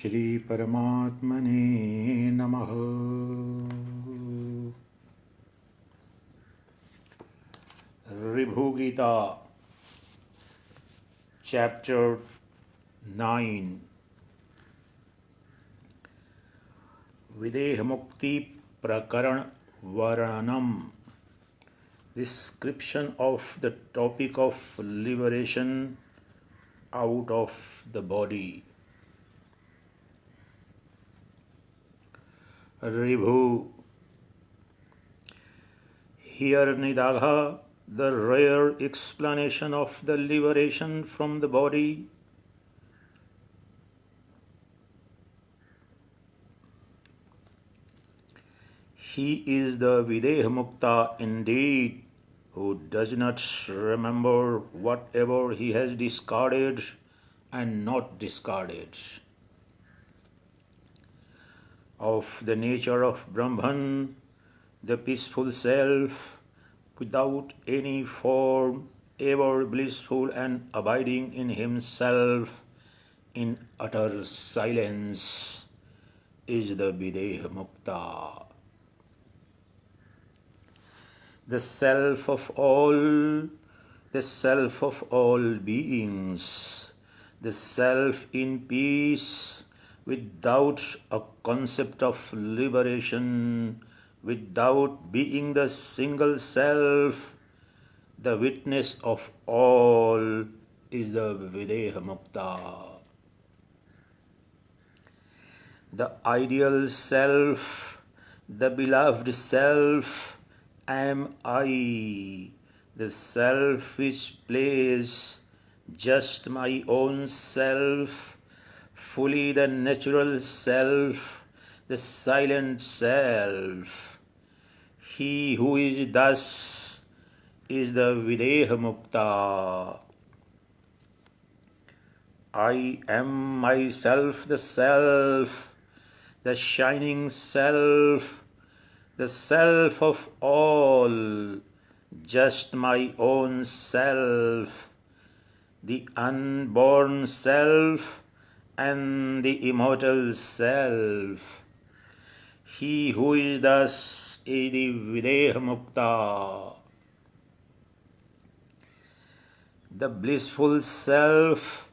Shri Paramatmane Namaha. RIbhu Gita, Chapter.9, Videhamukti Prakaran Varanam, description of the topic of liberation out of the body. RIbhu. Here Nidagha, the rare explanation of the liberation from the body. He is the Videhamukta indeed, who does not remember whatever he has discarded and not discarded. Of the nature of Brahman, the peaceful self, without any form, ever blissful and abiding in himself in utter silence, is the Videhamukta. The self of all beings, the self in peace, without a concept of liberation, without being the single self, the witness of all, is the Videhamukta. The ideal self, the beloved self, am I, the self which plays just my own self, fully the natural self, the silent self. He who is thus is the Videhamukta. I am myself the self, the shining self, the self of all, just my own self, the unborn self and the immortal self. He who is thus is the Videhamukta. The blissful self,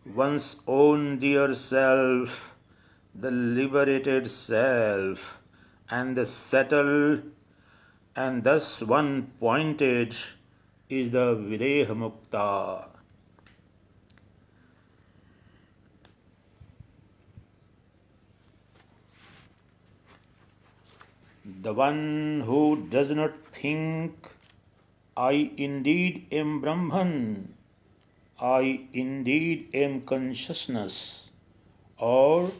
one's own dear self, the liberated self, and the settled and thus one pointed is the Videhamukta. The one who does not think, I indeed am Brahman, I indeed am consciousness, or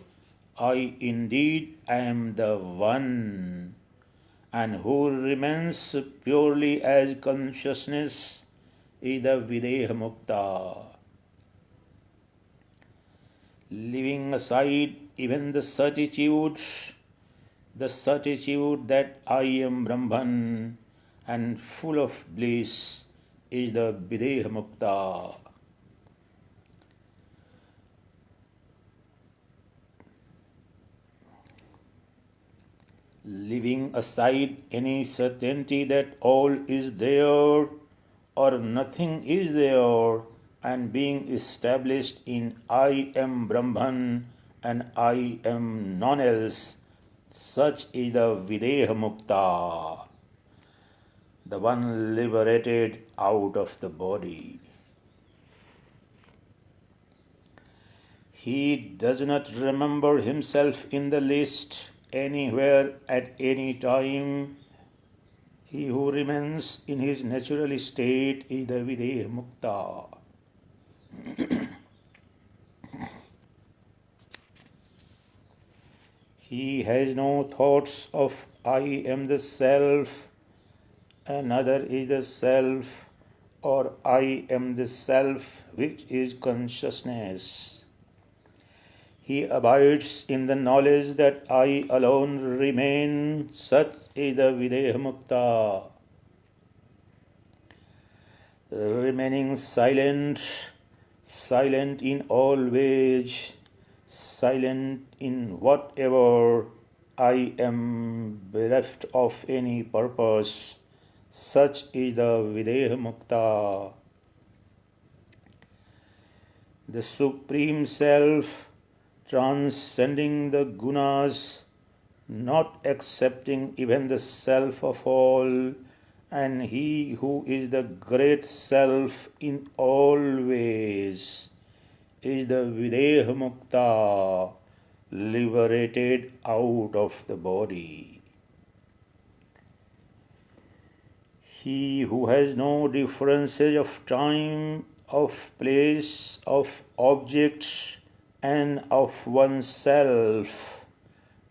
I indeed am the One, and who remains purely as consciousness, is the Videhamukta. Leaving aside even the certitude that I am Brahman and full of bliss, is the Videhamukta. Leaving aside any certainty that all is there or nothing is there, and being established in I am Brahman and I am none else, such is the Videhamukta, the one liberated out of the body. He does not remember himself in the least, anywhere, at any time. He who remains in his natural state is the Videhamukta. He has no thoughts of I am the self, another is the self, or I am the self which is consciousness. He abides in the knowledge that I alone remain, such is the Videhamukta. Remaining silent in all ways, silent in whatever I am bereft of any purpose. Such is the Videhamukta. The Supreme Self, transcending the gunas, not accepting even the self of all, and he who is the great self in all ways is the Videhamukta, liberated out of the body. He who has no differences of time, of place, of objects, and of oneself,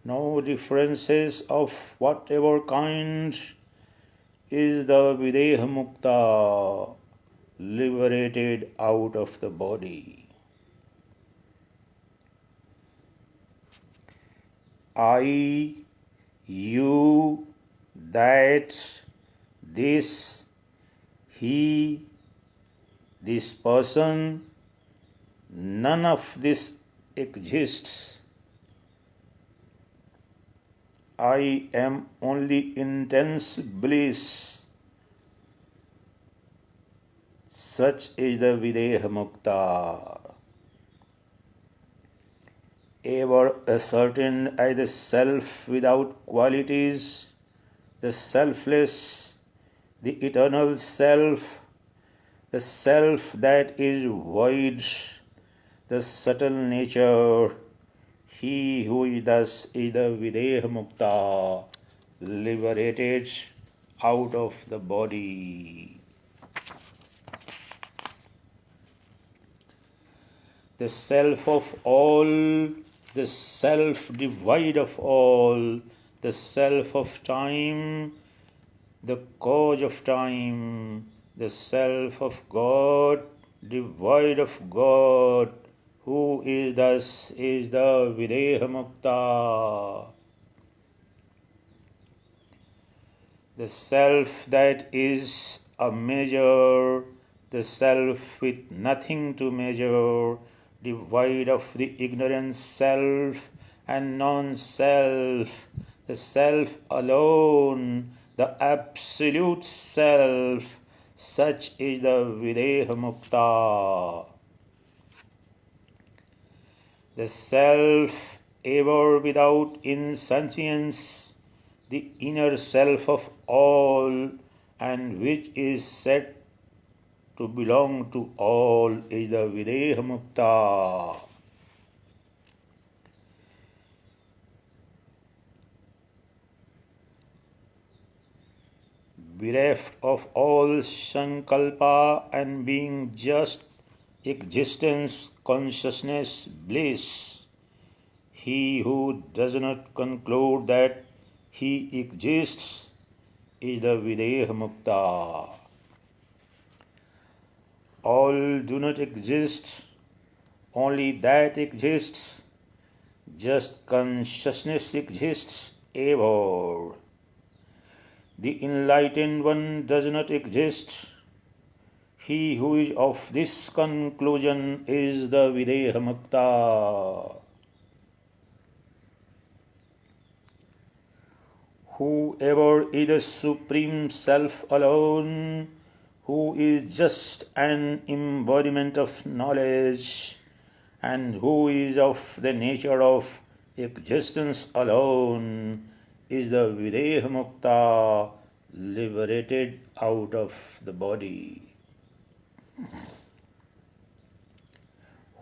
no differences of whatever kind, is the Videhamukta, liberated out of the body. I, you, that, this, he, this person, none of this exists. I am only intense bliss. Such is the Videhamukta. Ever ascertained as the self without qualities, the selfless, the eternal self, the self that is void, the subtle nature, he who is thus is the Videhamukta, liberated out of the body. The self of all, the self devoid of all, the self of time, the cause of time, the self of God, devoid of God, who is thus is the Videhamukta. The self that is a measure, the self with nothing to measure, devoid of the ignorant self and non-self, the self alone, the absolute self, such is the Videhamukta. The self ever without insentience, the inner self of all, and which is said to belong to all, is the Videhamukta. Bereft of all sankalpa and being just existence, consciousness, bliss, he who does not conclude that he exists is the Videhamukta. All do not exist, only that exists, just consciousness exists ever. The enlightened one does not exist. He who is of this conclusion is the Videhamukta. Whoever is the Supreme Self alone, who is just an embodiment of knowledge, and who is of the nature of existence alone, is the Videhamukta, liberated out of the body.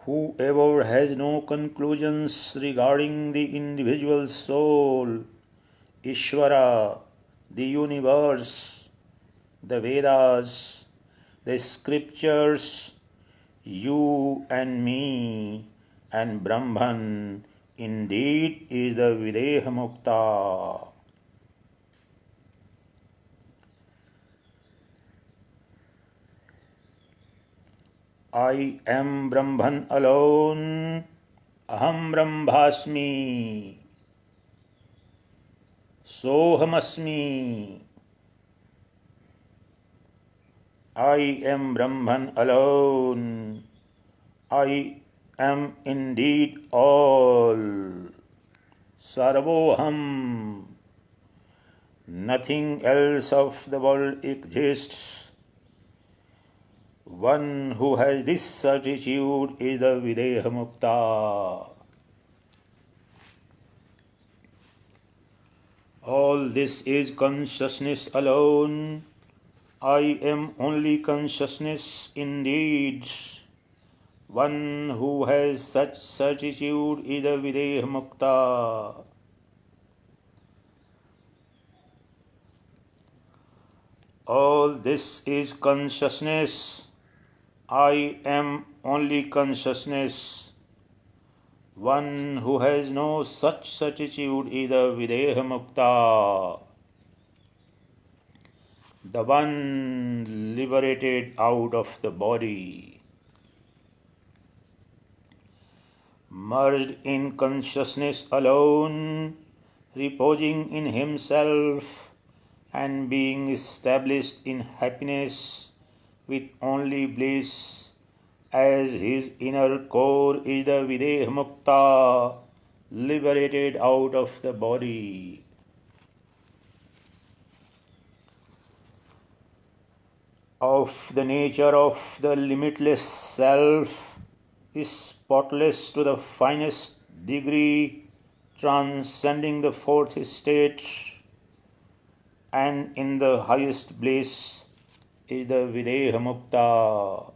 Whoever has no conclusions regarding the individual soul, Ishvara, the universe, the Vedas, the scriptures, you and me, and Brahman, indeed is the Videhamukta. I am Brahman alone, Aham Brahmasmi, Sohamasmi. I am Brahman alone. I am indeed all. Sarvoham. Nothing else of the world exists. One who has this certitude is the Videhamukta. All this is consciousness alone. I am only consciousness indeed. One who has such certitude is the Videhamukta. All this is consciousness. I am only consciousness. One who has no such certitude is the Videhamukta, the one liberated out of the body. Merged in consciousness alone, reposing in himself and being established in happiness with only bliss as his inner core is the Videhamukta, liberated out of the body. Of the nature of the limitless self is spotless to the finest degree, transcending the fourth state, and in the highest bliss is the Videhamukta.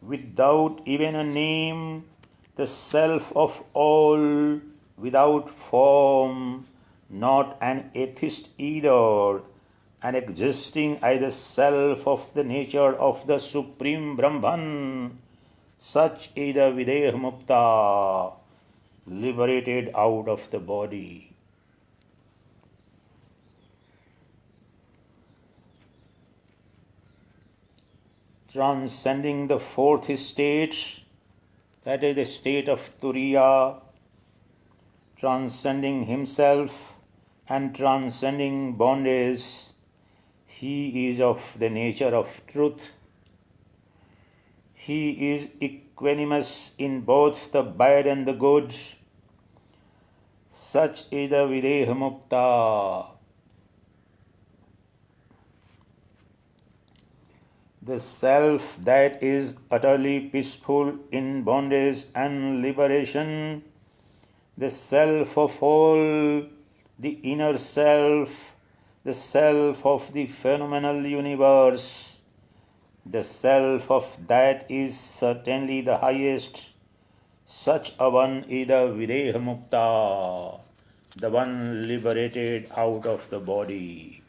Without even a name, the self of all, without form, not an atheist either, and existing as the self of the nature of the Supreme Brahman, such is the Videhamukta, liberated out of the body. Transcending the fourth state, that is the state of Turiya, transcending himself and transcending bondage, he is of the nature of truth. He is equanimous in both the bad and the good. Such is the Videhamukta. The self that is utterly peaceful in bondage and liberation, the self of all, the inner self, the self of the phenomenal universe, the self of that is certainly the highest. Such a one is the Videhamukta, the one liberated out of the body.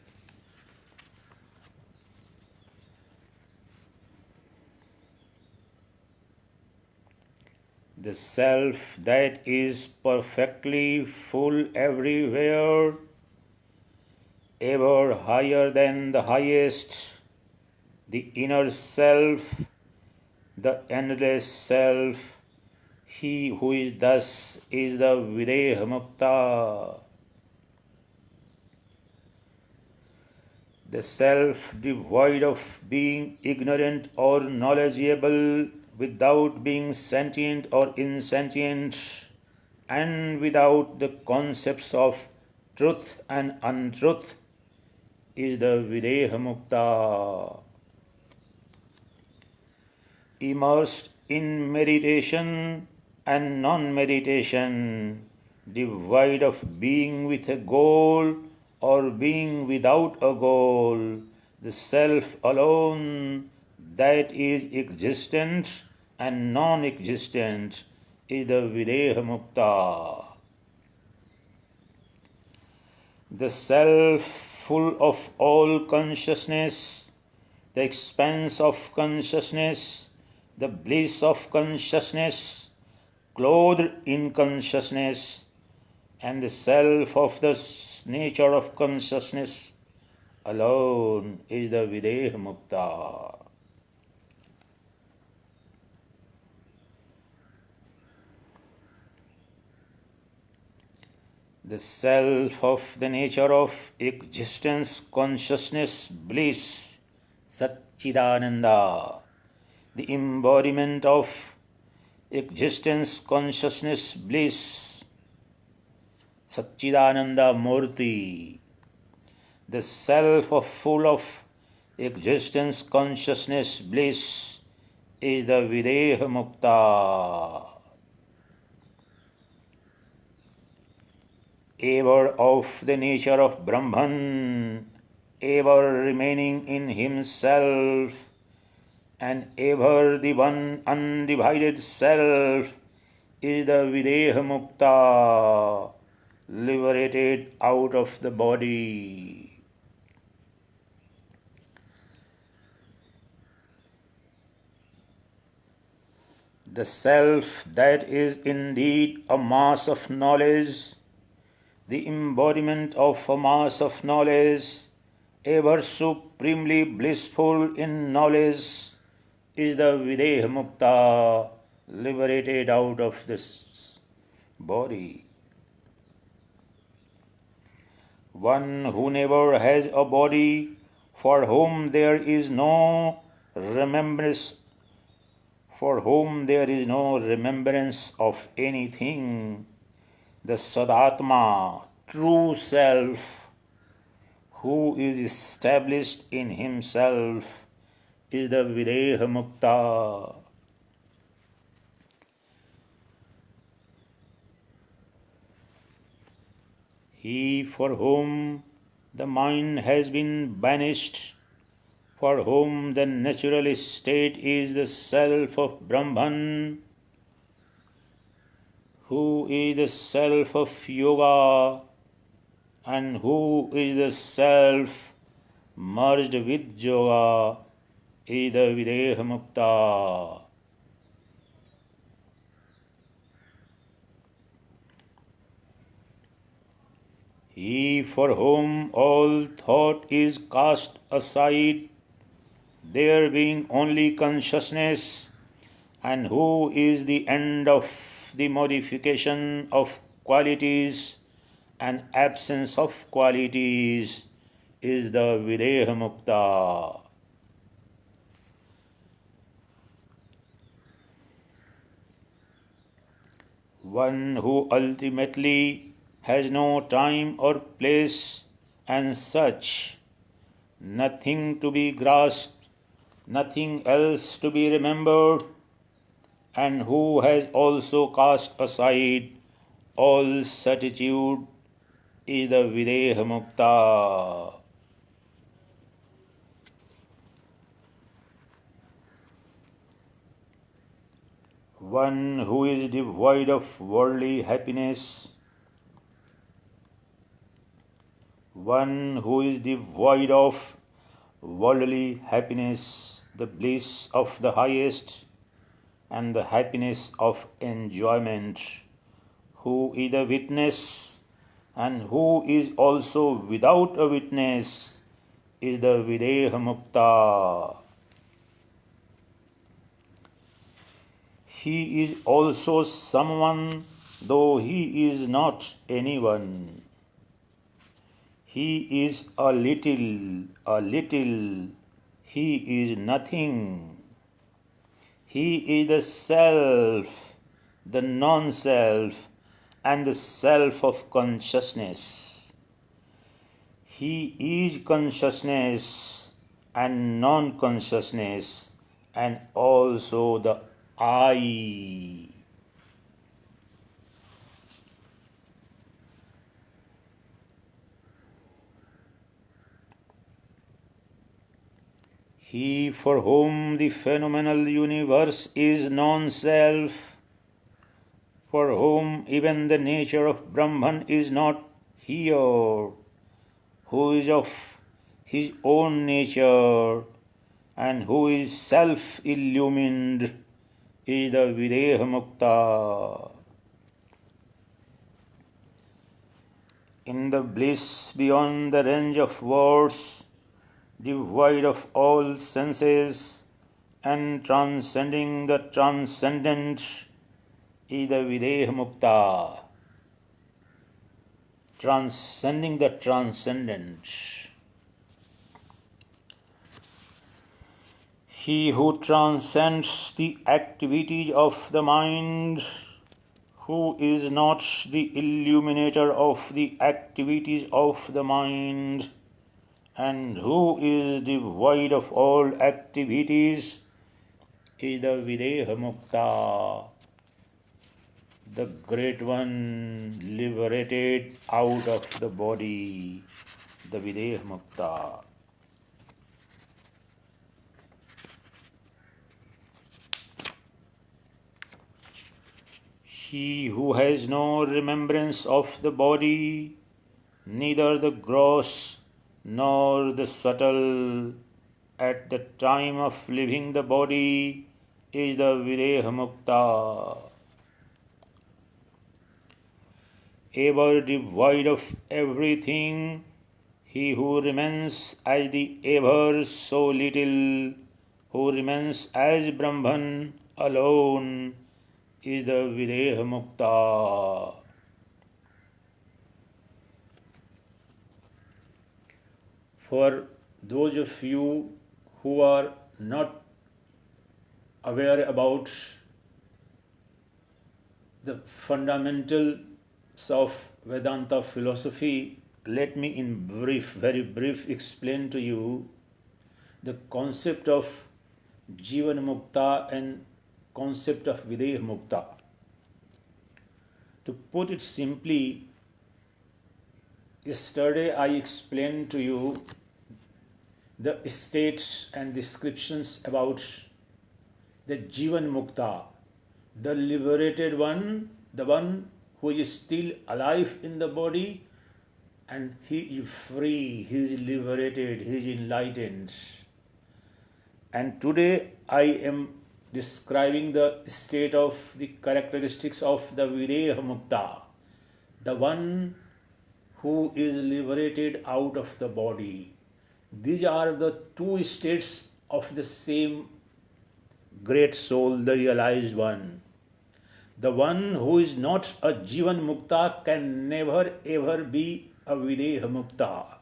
The self that is perfectly full everywhere, ever higher than the highest, the inner self, the endless self, he who is thus is the Videhamukta. The self devoid of being ignorant or knowledgeable, without being sentient or insentient, and without the concepts of truth and untruth, is the Videhamukta. Immersed in meditation and non-meditation, devoid of being with a goal or being without a goal, the self alone that is existent and non-existent is the Videhamukta. The self full of all consciousness, the expanse of consciousness, the bliss of consciousness, clothed in consciousness, and the self of the nature of consciousness alone is the Videhamukta. The self of the nature of existence, consciousness, bliss, Sacchidananda, the embodiment of existence, consciousness, bliss, Sacchidananda Murti. The self of full of existence, consciousness, bliss is the Videhamukta. Ever of the nature of Brahman, ever remaining in himself, and ever the one undivided self is the Videhamukta, liberated out of the body. The self that is indeed a mass of knowledge, the embodiment of a mass of knowledge, ever supremely blissful in knowledge, is the Videhamukta, liberated out of this body. One who never has a body, for whom there is no remembrance, of anything, the Sadatma, true self, who is established in himself, is the Videhamukta. He for whom the mind has been banished, for whom the natural state is the self of Brahman, who is the self of yoga, and who is the self merged with yoga, is the Videhamukta. He for whom all thought is cast aside, there being only consciousness, and who is the end of the modification of qualities and absence of qualities, is the Videhamukta. One who ultimately has no time or place and such, nothing to be grasped, nothing else to be remembered, and who has also cast aside all certitude, is the Videhamukta. One who is devoid of worldly happiness, the bliss of the highest, and the happiness of enjoyment, who is a witness, and who is also without a witness, is the Videhamukta. He is also someone, though he is not anyone. He is a little, he is nothing. He is the self, the non-self, and the self of consciousness. He is consciousness and non-consciousness, and also the I. He for whom the phenomenal universe is non-self, for whom even the nature of Brahman is not here, who is of his own nature, and who is self-illumined, is the Videhamukta. In the bliss beyond the range of words, devoid of all senses, and transcending the transcendent, is the Videhamukta. Transcending the transcendent. He who transcends the activities of the mind, who is not the illuminator of the activities of the mind, and who is devoid of all activities, is the Videhamukta, the great one liberated out of the body, the Videhamukta. He who has no remembrance of the body, neither the gross nor the subtle, at the time of leaving the body, is the Videhamukta. Ever devoid of everything, he who remains as the ever so little, who remains as Brahman alone, is the Videhamukta. For those of you who are not aware about the fundamentals of Vedanta philosophy, let me in brief, very brief, explain to you the concept of Jivan Mukta and concept of Videha Mukta. To put it simply, yesterday I explained to you the states and descriptions about the Jivan Mukta, the liberated one, the one who is still alive in the body, and he is free, he is liberated, he is enlightened. And today I am describing the state of the characteristics of the Videha Mukta, the one who is liberated out of the body. These are the two states of the same great soul, the realized one. The one who is not a Jivan Mukta can never ever be a Videha Mukta.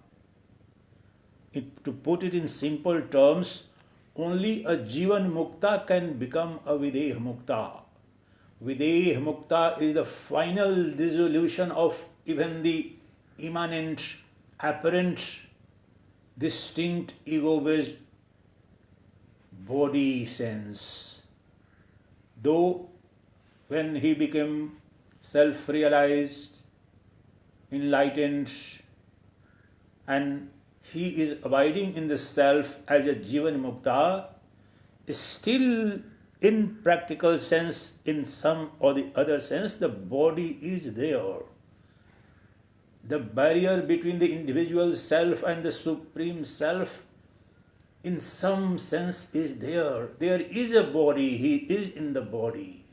To put it in simple terms, only a Jivan Mukta can become a Videha Mukta. Videha Mukta is the final dissolution of even the immanent, apparent, distinct ego-based body sense. Though when he became self-realized, enlightened, and he is abiding in the self as a Jivan Mukta, still in practical sense, in some or the other sense, the body is there. The barrier between the individual self and the Supreme Self, in some sense, is there. There is a body, he is in the body.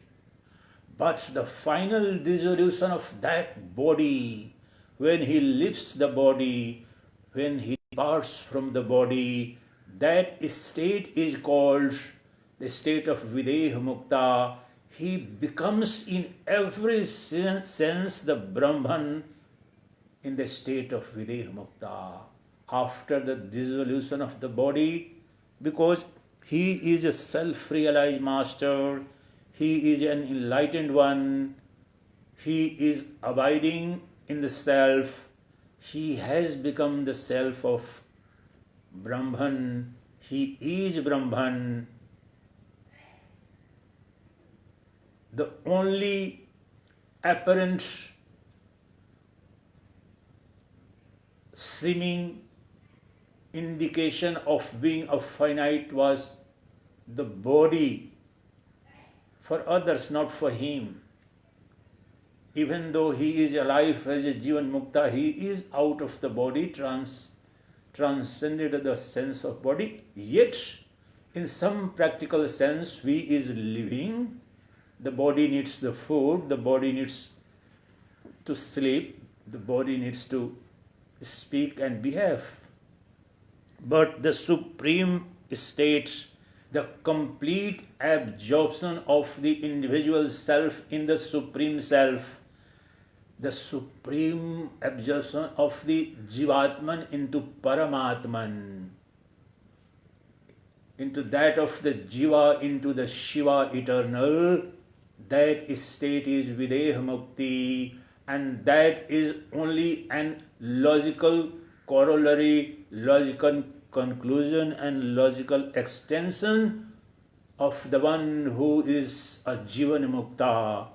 But the final dissolution of that body, when he leaves the body, when he departs from the body, that state is called the state of Videha Mukta. He becomes in every sense the Brahman in the state of Videha Mukta after the dissolution of the body, because he is a self-realized master, he is an enlightened one, he is abiding in the self, he has become the self of Brahman, he is Brahman. The only apparent seeming indication of being a finite was the body for others, not for him. Even though he is alive as a Jivan Mukta, he is out of the body, transcended the sense of body, yet in some practical sense he is living. The body needs the food, the body needs to sleep, the body needs to speak and behave. But the supreme state, the complete absorption of the individual self in the Supreme Self, the supreme absorption of the Jivatman into Paramatman, into that of the Jiva, into the Shiva eternal, that state is Videhamukti, and that is only an logical corollary, logical conclusion, and logical extension of the one who is a Jivan Mukta.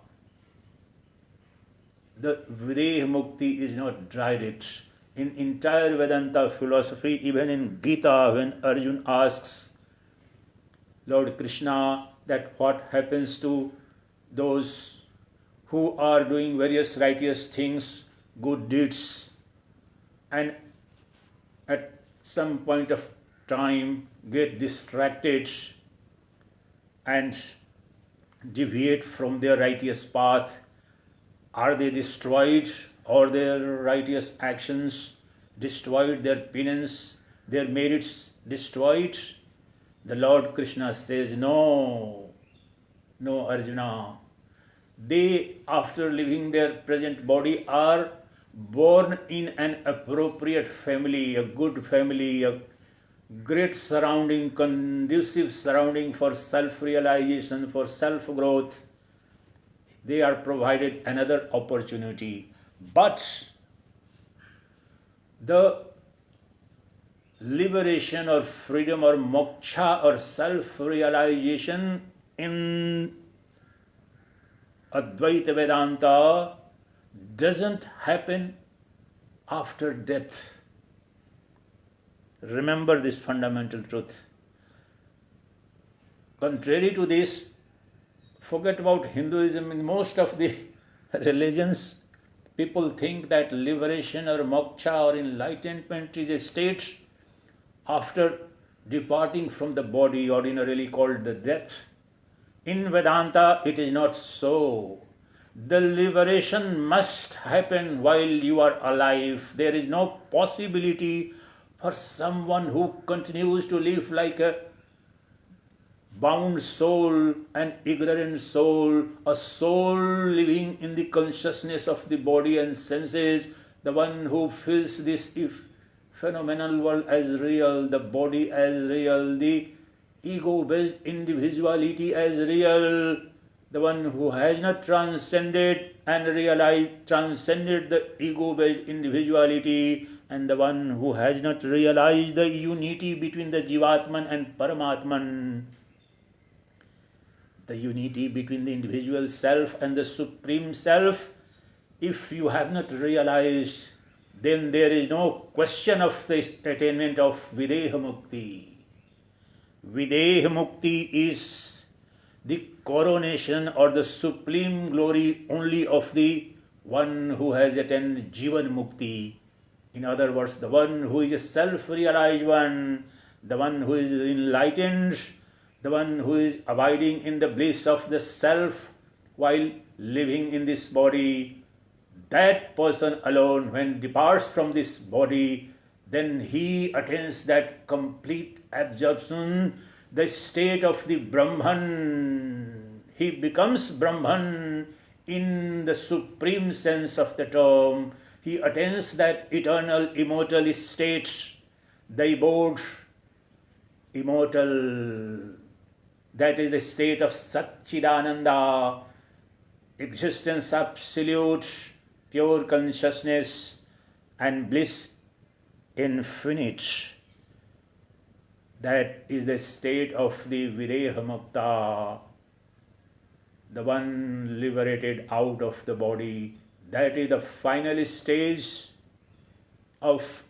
The Videhamukti is not direct. In entire Vedanta philosophy, even in Gita, when Arjun asks Lord Krishna that what happens to those who are doing various righteous things, good deeds, and at some point of time get distracted and deviate from their righteous path, are they destroyed, or their righteous actions destroyed, their penance, their merits destroyed? The Lord Krishna says, no, Arjuna. They, after leaving their present body, are born in an appropriate family, a good family, a great surrounding, conducive surrounding for self-realization, for self-growth. They are provided another opportunity. But the liberation or freedom or moksha or self-realization in Advaita Vedanta doesn't happen after death. Remember this fundamental truth. Contrary to this, forget about Hinduism. In most of the religions, people think that liberation or moksha or enlightenment is a state after departing from the body, ordinarily called the death. In Vedanta, it is not so. The liberation must happen while you are alive. There is no possibility for someone who continues to live like a bound soul, an ignorant soul, a soul living in the consciousness of the body and senses, the one who feels this phenomenal world as real, the body as real, the ego-based individuality as real, the one who has not transcended and transcended the ego-based individuality, and the one who has not realized the unity between the Jivatman and Paramatman, the unity between the individual self and the Supreme Self. If you have not realized, then there is no question of the attainment of Videhamukti. Videhamukti is the coronation or the supreme glory only of the one who has attained Jivan Mukti. In other words, the one who is a self-realized one, the one who is enlightened, the one who is abiding in the bliss of the self while living in this body. That person alone, when departs from this body, then he attains that complete absorption, the state of the Brahman. He becomes Brahman in the supreme sense of the term. He attains that eternal, immortal state, the abode, immortal. That is the state of Sacchidananda, existence absolute, pure consciousness, and bliss infinite. That is the state of the Videhamukta, the one liberated out of the body. That is the final stage of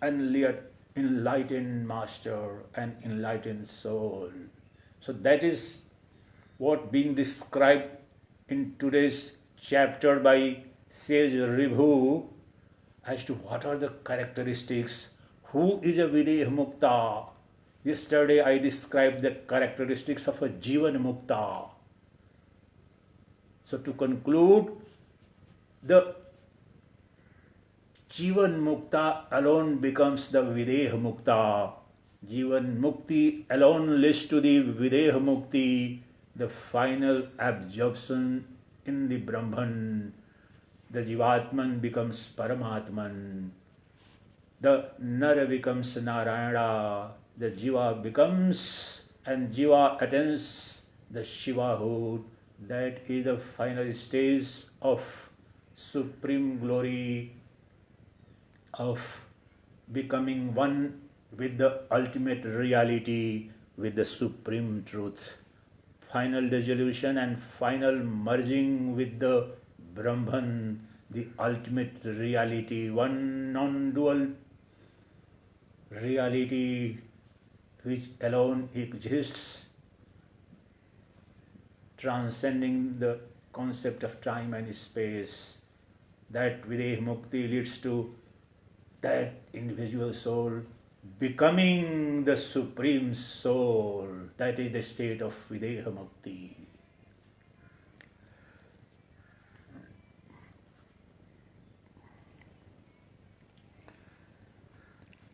an enlightened master, an enlightened soul. So that is what being described in today's chapter by sage Ribhu as to what are the characteristics. Who is a Videhamukta? Yesterday I described the characteristics of a Jivan Mukta. So to conclude, the Jivan Mukta alone becomes the Videhamukta. Jivan Mukti alone leads to the Videhamukti, the final absorption in the Brahman. The Jivatman becomes Paramatman. the Nara becomes Narayana, the Jiva becomes, and Jiva attains the Shivahood. That is the final stage of supreme glory, of becoming one with the ultimate reality, with the supreme truth. Final dissolution and final merging with the Brahman, the ultimate reality, one non-dual reality which alone exists, transcending the concept of time and space. That Videhamukta leads to that individual soul becoming the supreme soul. That is the state of Videhamukta.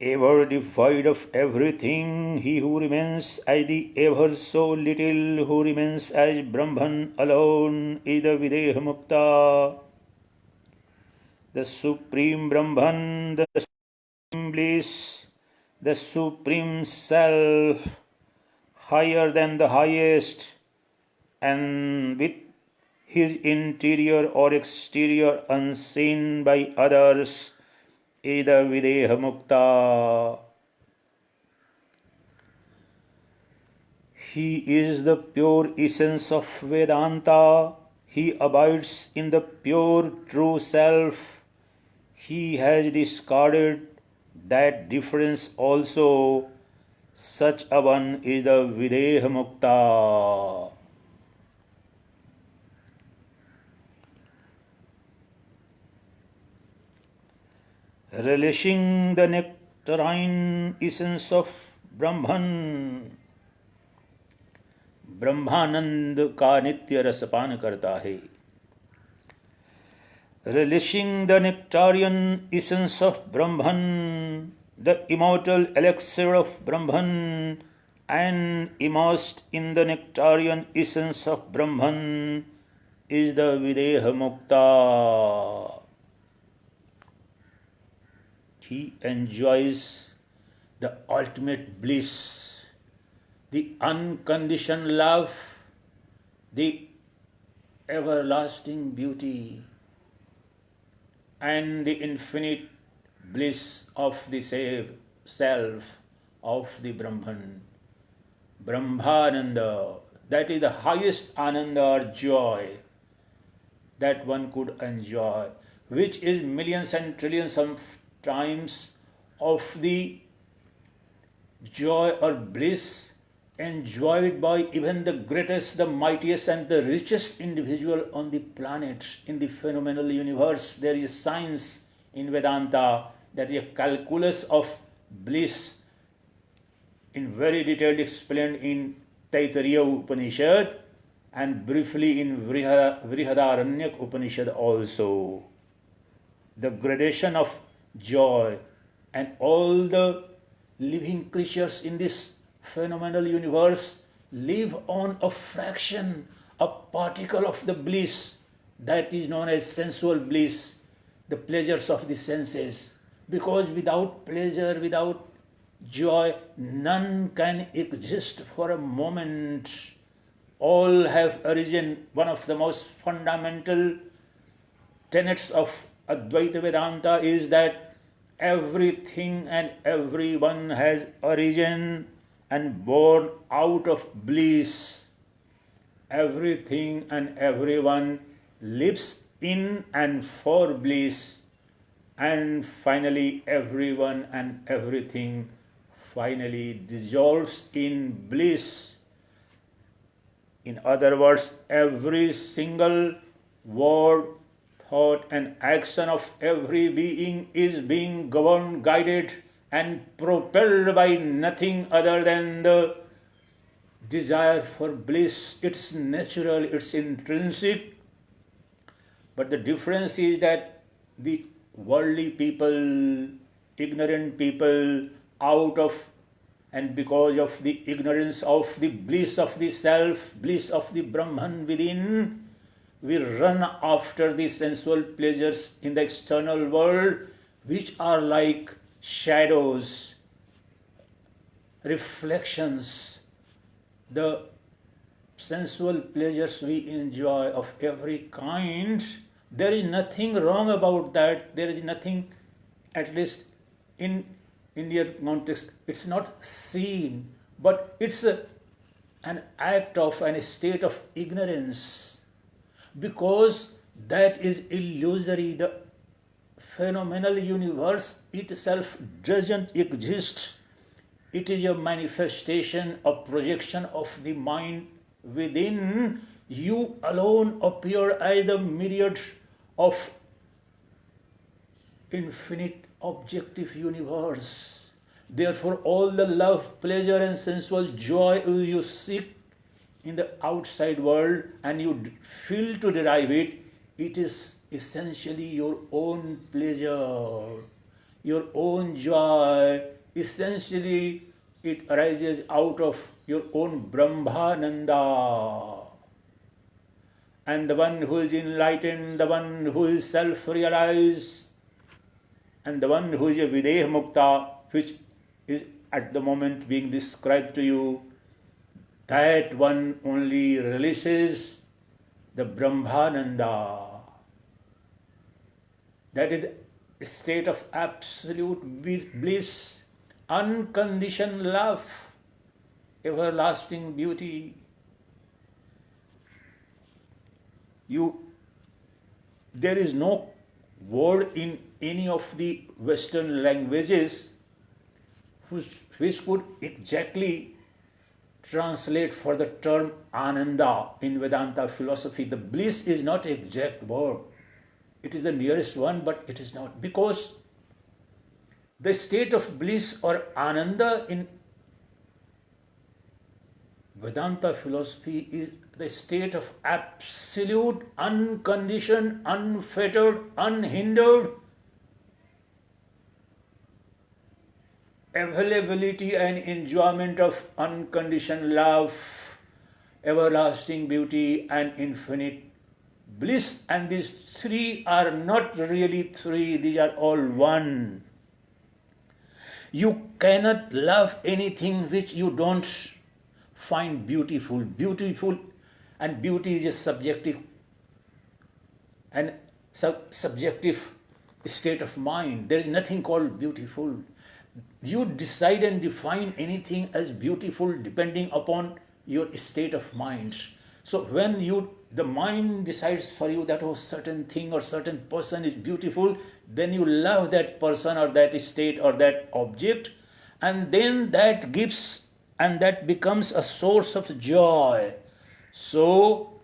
Ever devoid of everything, he who remains as the ever so little, who remains as Brahman alone, is the Videhamukta. The Supreme Brahman, the Supreme Bliss, the Supreme Self, higher than the highest, and with his interior or exterior unseen by others, is the Videhamukta. He is the pure essence of Vedanta. He abides in the pure true self. He has discarded that difference also. Such a one is the Videhamukta. Relishing the nectarine essence of Brahman, ब्रह्मानंद का नित्य रसपान करता है. Relishing the nectarian essence of Brahman, the immortal elixir of Brahman, and immersed in the nectarian essence of Brahman is the Videhamukta. He enjoys the ultimate bliss, the unconditioned love, the everlasting beauty, and the infinite bliss of the self of the Brahman. Brahmananda, that is the highest ananda or joy that one could enjoy, which is millions and trillions of times of the joy or bliss enjoyed by even the greatest, the mightiest, and the richest individual on the planet. In the phenomenal universe, there is science in Vedanta, that is a calculus of bliss, in very detailed explained in Taittiriya Upanishad and briefly in Vrihadaranyaka Upanishad also. The gradation of joy, and all the living creatures in this phenomenal universe live on a fraction, a particle of the bliss that is known as sensual bliss, the pleasures of the senses. Because without pleasure, without joy, none can exist for a moment. All have origin. One of the most fundamental tenets of Advaita Vedanta is that everything and everyone has origin and born out of bliss. Everything and everyone lives in and for bliss. And finally, everyone and everything finally dissolves in bliss. In other words, every single word, thought, and action of every being is being governed, guided, and propelled by nothing other than the desire for bliss. It's natural, it's intrinsic. But the difference is that the worldly people, ignorant people, out of and because of the ignorance of the bliss of the self, bliss of the Brahman within, we run after the sensual pleasures in the external world, which are like shadows, reflections, the sensual pleasures we enjoy of every kind. There is nothing wrong about that. There is nothing, at least in Indian context, it's not seen, but it's an act of and a state of ignorance, because that is illusory. The phenomenal universe itself doesn't exist. It is a manifestation, a projection of the mind within. You alone appear as the myriad of infinite objective universe. Therefore, all the love, pleasure, and sensual joy you seek in the outside world and you feel to derive it, it is essentially your own pleasure, your own joy. Essentially, it arises out of your own Brahmananda. And the one who is enlightened, the one who is self-realized, and the one who is a Videhamukta, which is at the moment being described to you, that one only releases the Brahmananda. That is a state of absolute bliss, unconditioned love, everlasting beauty. There is no word in any of the Western languages which could exactly translate for the term Ananda in Vedanta philosophy. The bliss is not an exact word. It is the nearest one, but it is not. Because the state of bliss or Ananda in Vedanta philosophy is the state of absolute, unconditioned, unfettered, unhindered availability and enjoyment of unconditioned love, everlasting beauty, and infinite bliss. And these three are not really three, these are all one. You cannot love anything which you don't find beautiful. Beautiful and beauty is a subjective and subjective state of mind. There is nothing called beautiful. You decide and define anything as beautiful depending upon your state of mind. So when the mind decides for you that certain thing or certain person is beautiful, then you love that person or that state or that object, and then that gives and that becomes a source of joy. So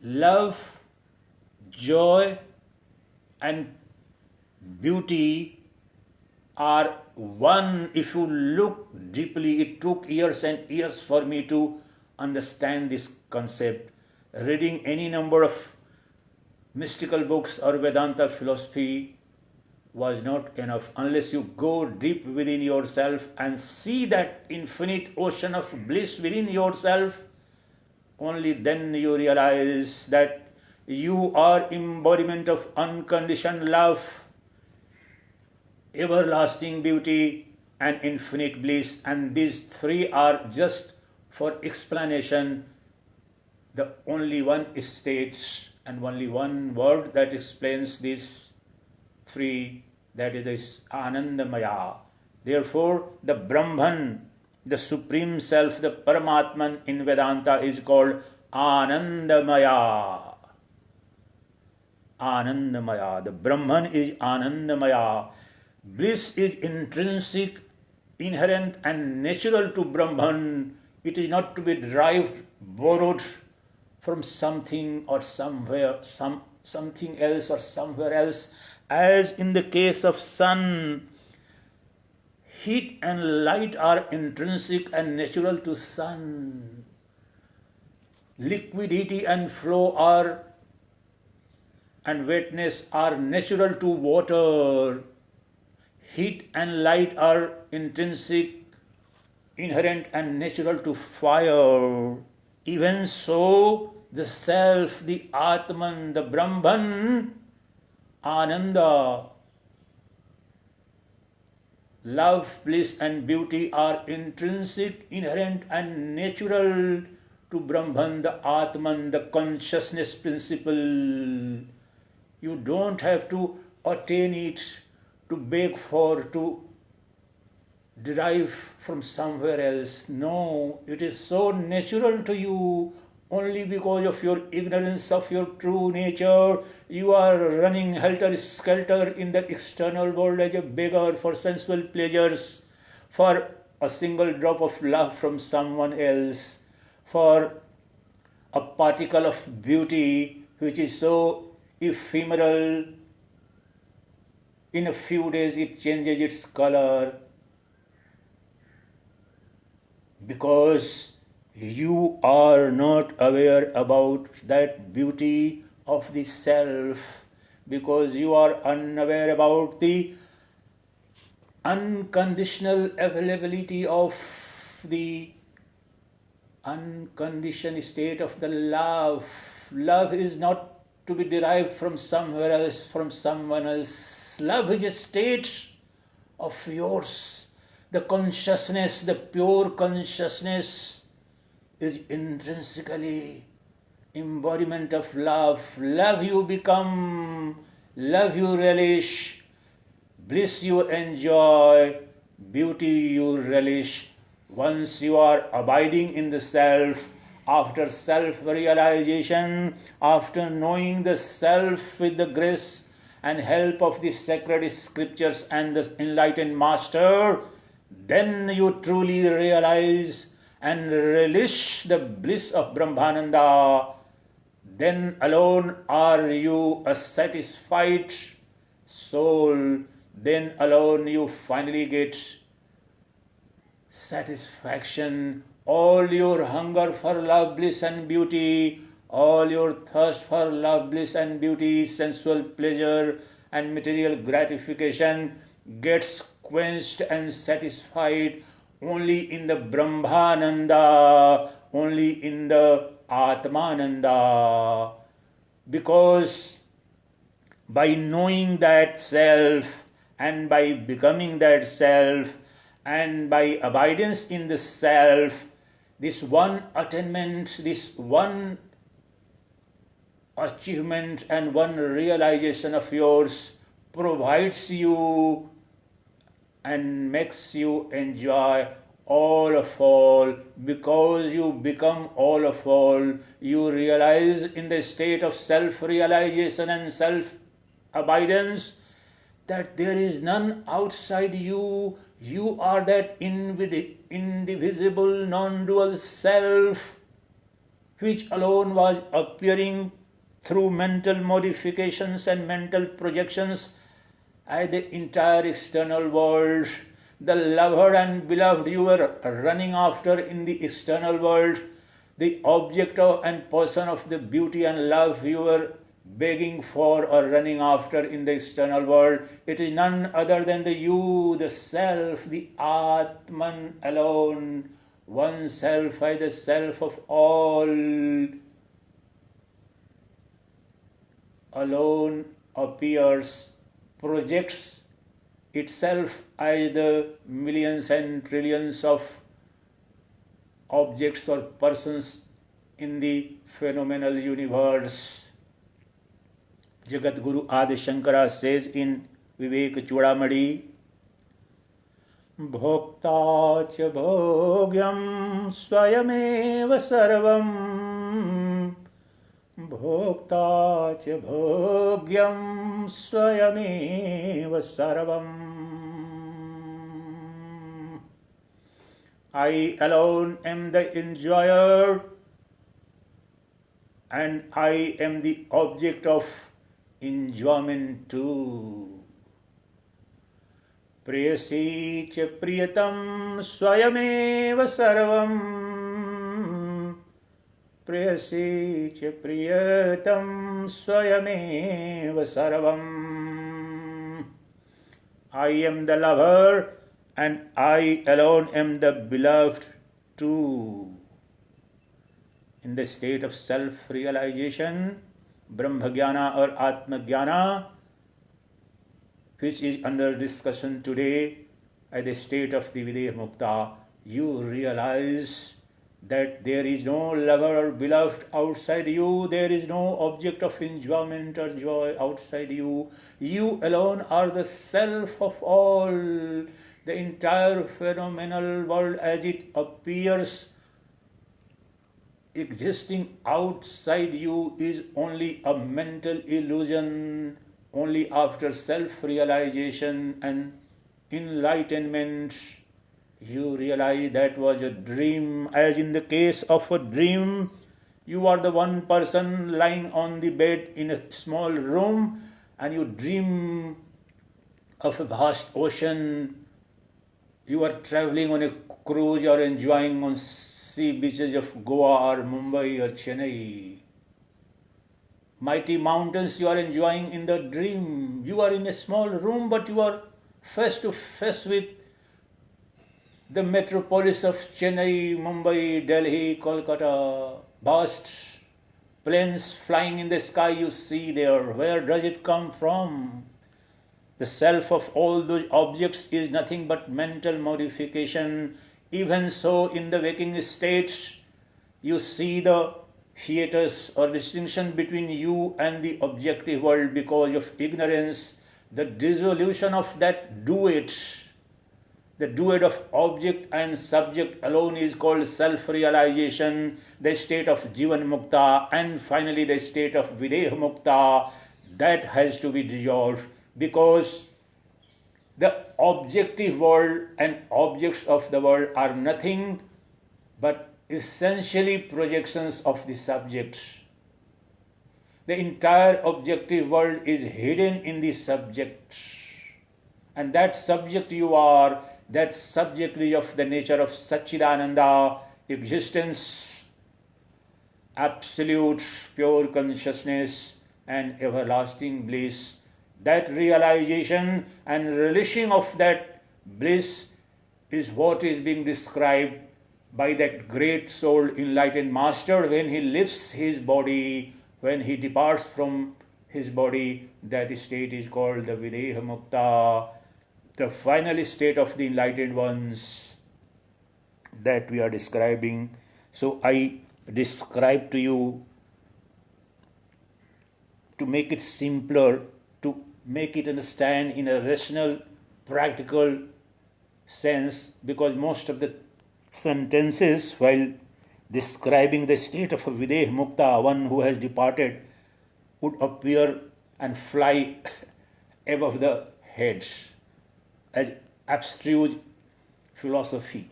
love, joy, and beauty are one. If you look deeply, it took years and years for me to understand this concept. Reading any number of mystical books or Vedanta philosophy was not enough unless you go deep within yourself and see that infinite ocean of bliss within yourself. Only then you realize that you are embodiment of unconditioned love, everlasting beauty, and infinite bliss. And these three are just for explanation the only one state and only one word that explains these three, that is this Anandamaya. Therefore, the Brahman, the Supreme Self, the Paramatman in Vedanta is called Anandamaya. Anandamaya. The Brahman is Anandamaya. Bliss is intrinsic, inherent, and natural to Brahman. It is not to be derived, borrowed from something or somewhere, something else or somewhere else. As in the case of sun, heat and light are intrinsic and natural to sun. Liquidity and flow and wetness are natural to water. Heat and light are intrinsic, inherent, and natural to fire. Even so, the self, the Atman, the Brahman, Ananda, Love, bliss, and beauty are intrinsic, inherent, and natural to Brahman, the Atman, the consciousness principle. You don't have to attain it, to beg for, to derive from somewhere else. No, it is so natural to you. Only because of your ignorance of your true nature, you are running helter-skelter in the external world as a beggar for sensual pleasures, for a single drop of love from someone else, for a particle of beauty which is so ephemeral. In a few days it changes its color, because you are not aware about that beauty of the self, because you are unaware about the unconditional availability of the unconditioned state of the love. Love is not to be derived from somewhere else, from someone else. Love is a state of yours. The consciousness, the pure consciousness, is intrinsically embodiment of love. Love you become, love you relish, bliss you enjoy, beauty you relish. Once you are abiding in the self, after self-realization, after knowing the self with the grace and help of the sacred scriptures and the enlightened master, then you truly realize and relish the bliss of Brahmananda. Then alone are you a satisfied soul. Then alone you finally get satisfaction. All your hunger for love, bliss and beauty, all your thirst for love, bliss and beauty, sensual pleasure and material gratification gets quenched and satisfied only in the Brahmananda, only in the Atmananda. Because by knowing that self and by becoming that self and by abidance in the self, this one attainment, this one achievement and one realization of yours provides you and makes you enjoy all of all. Because you become all of all, you realize in the state of self-realization and self-abidance that there is none outside you. You are that indivisible, non-dual self which alone was appearing through mental modifications and mental projections as the entire external world. The lover and beloved you were running after in the external world, the object of and person of the beauty and love you were begging for or running after in the external world, it is none other than the you, the self, the Atman alone. One self by the self of all alone appears, projects itself as the millions and trillions of objects or persons in the phenomenal universe. Jagat Guru Adi Shankara says in Vivek Chudamani, Bhokta cha bhogyam swayameva sarvam, Bhokta cha bhogyam swayameva sarvam. I alone am the enjoyer and I am the object of enjoyment too. Priyasi cha priyatam swayameva sarvam, Priyasi cha priyatam swayameva sarvam. I am the lover and I alone am the beloved too. In the state of self-realization, Brahma-jnana or Atma-jnana, which is under discussion today, at the state of the Videhamukta, you realize that there is no lover or beloved outside you, there is no object of enjoyment or joy outside you. You alone are the self of all. The entire phenomenal world as it appears existing outside you is only a mental illusion. Only after self-realization and enlightenment you realize that was a dream. As in the case of a dream, you are the one person lying on the bed in a small room and you dream of a vast ocean. You are traveling on a cruise or enjoying on sea beaches of Goa or Mumbai or Chennai. Mighty mountains you are enjoying in the dream. You are in a small room, but you are face to face with the metropolis of Chennai, Mumbai, Delhi, Kolkata. Vast planes flying in the sky you see there. Where does it come from? The self of all those objects is nothing but mental modification. Even so, in the waking state, you see the hiatus or distinction between you and the objective world because of ignorance. The dissolution of that duet, the duet of object and subject alone is called self-realization, the state of Jivanmukta, and finally the state of Videhamukta. That has to be dissolved because the objective world and objects of the world are nothing but essentially projections of the subject. The entire objective world is hidden in the subject. And that subject you are, that subject is of the nature of Sacchidananda, existence, absolute pure consciousness and everlasting bliss. That realization and relishing of that bliss is what is being described by that great soul enlightened master when he leaves his body, when he departs from his body. That state is called the Videhamukta, the final state of the enlightened ones that we are describing. So I describe to you to make it simpler, to make it understand in a rational, practical sense, because most of the sentences while describing the state of a Videhamukta, one who has departed, would appear and fly above the heads as abstruse philosophy.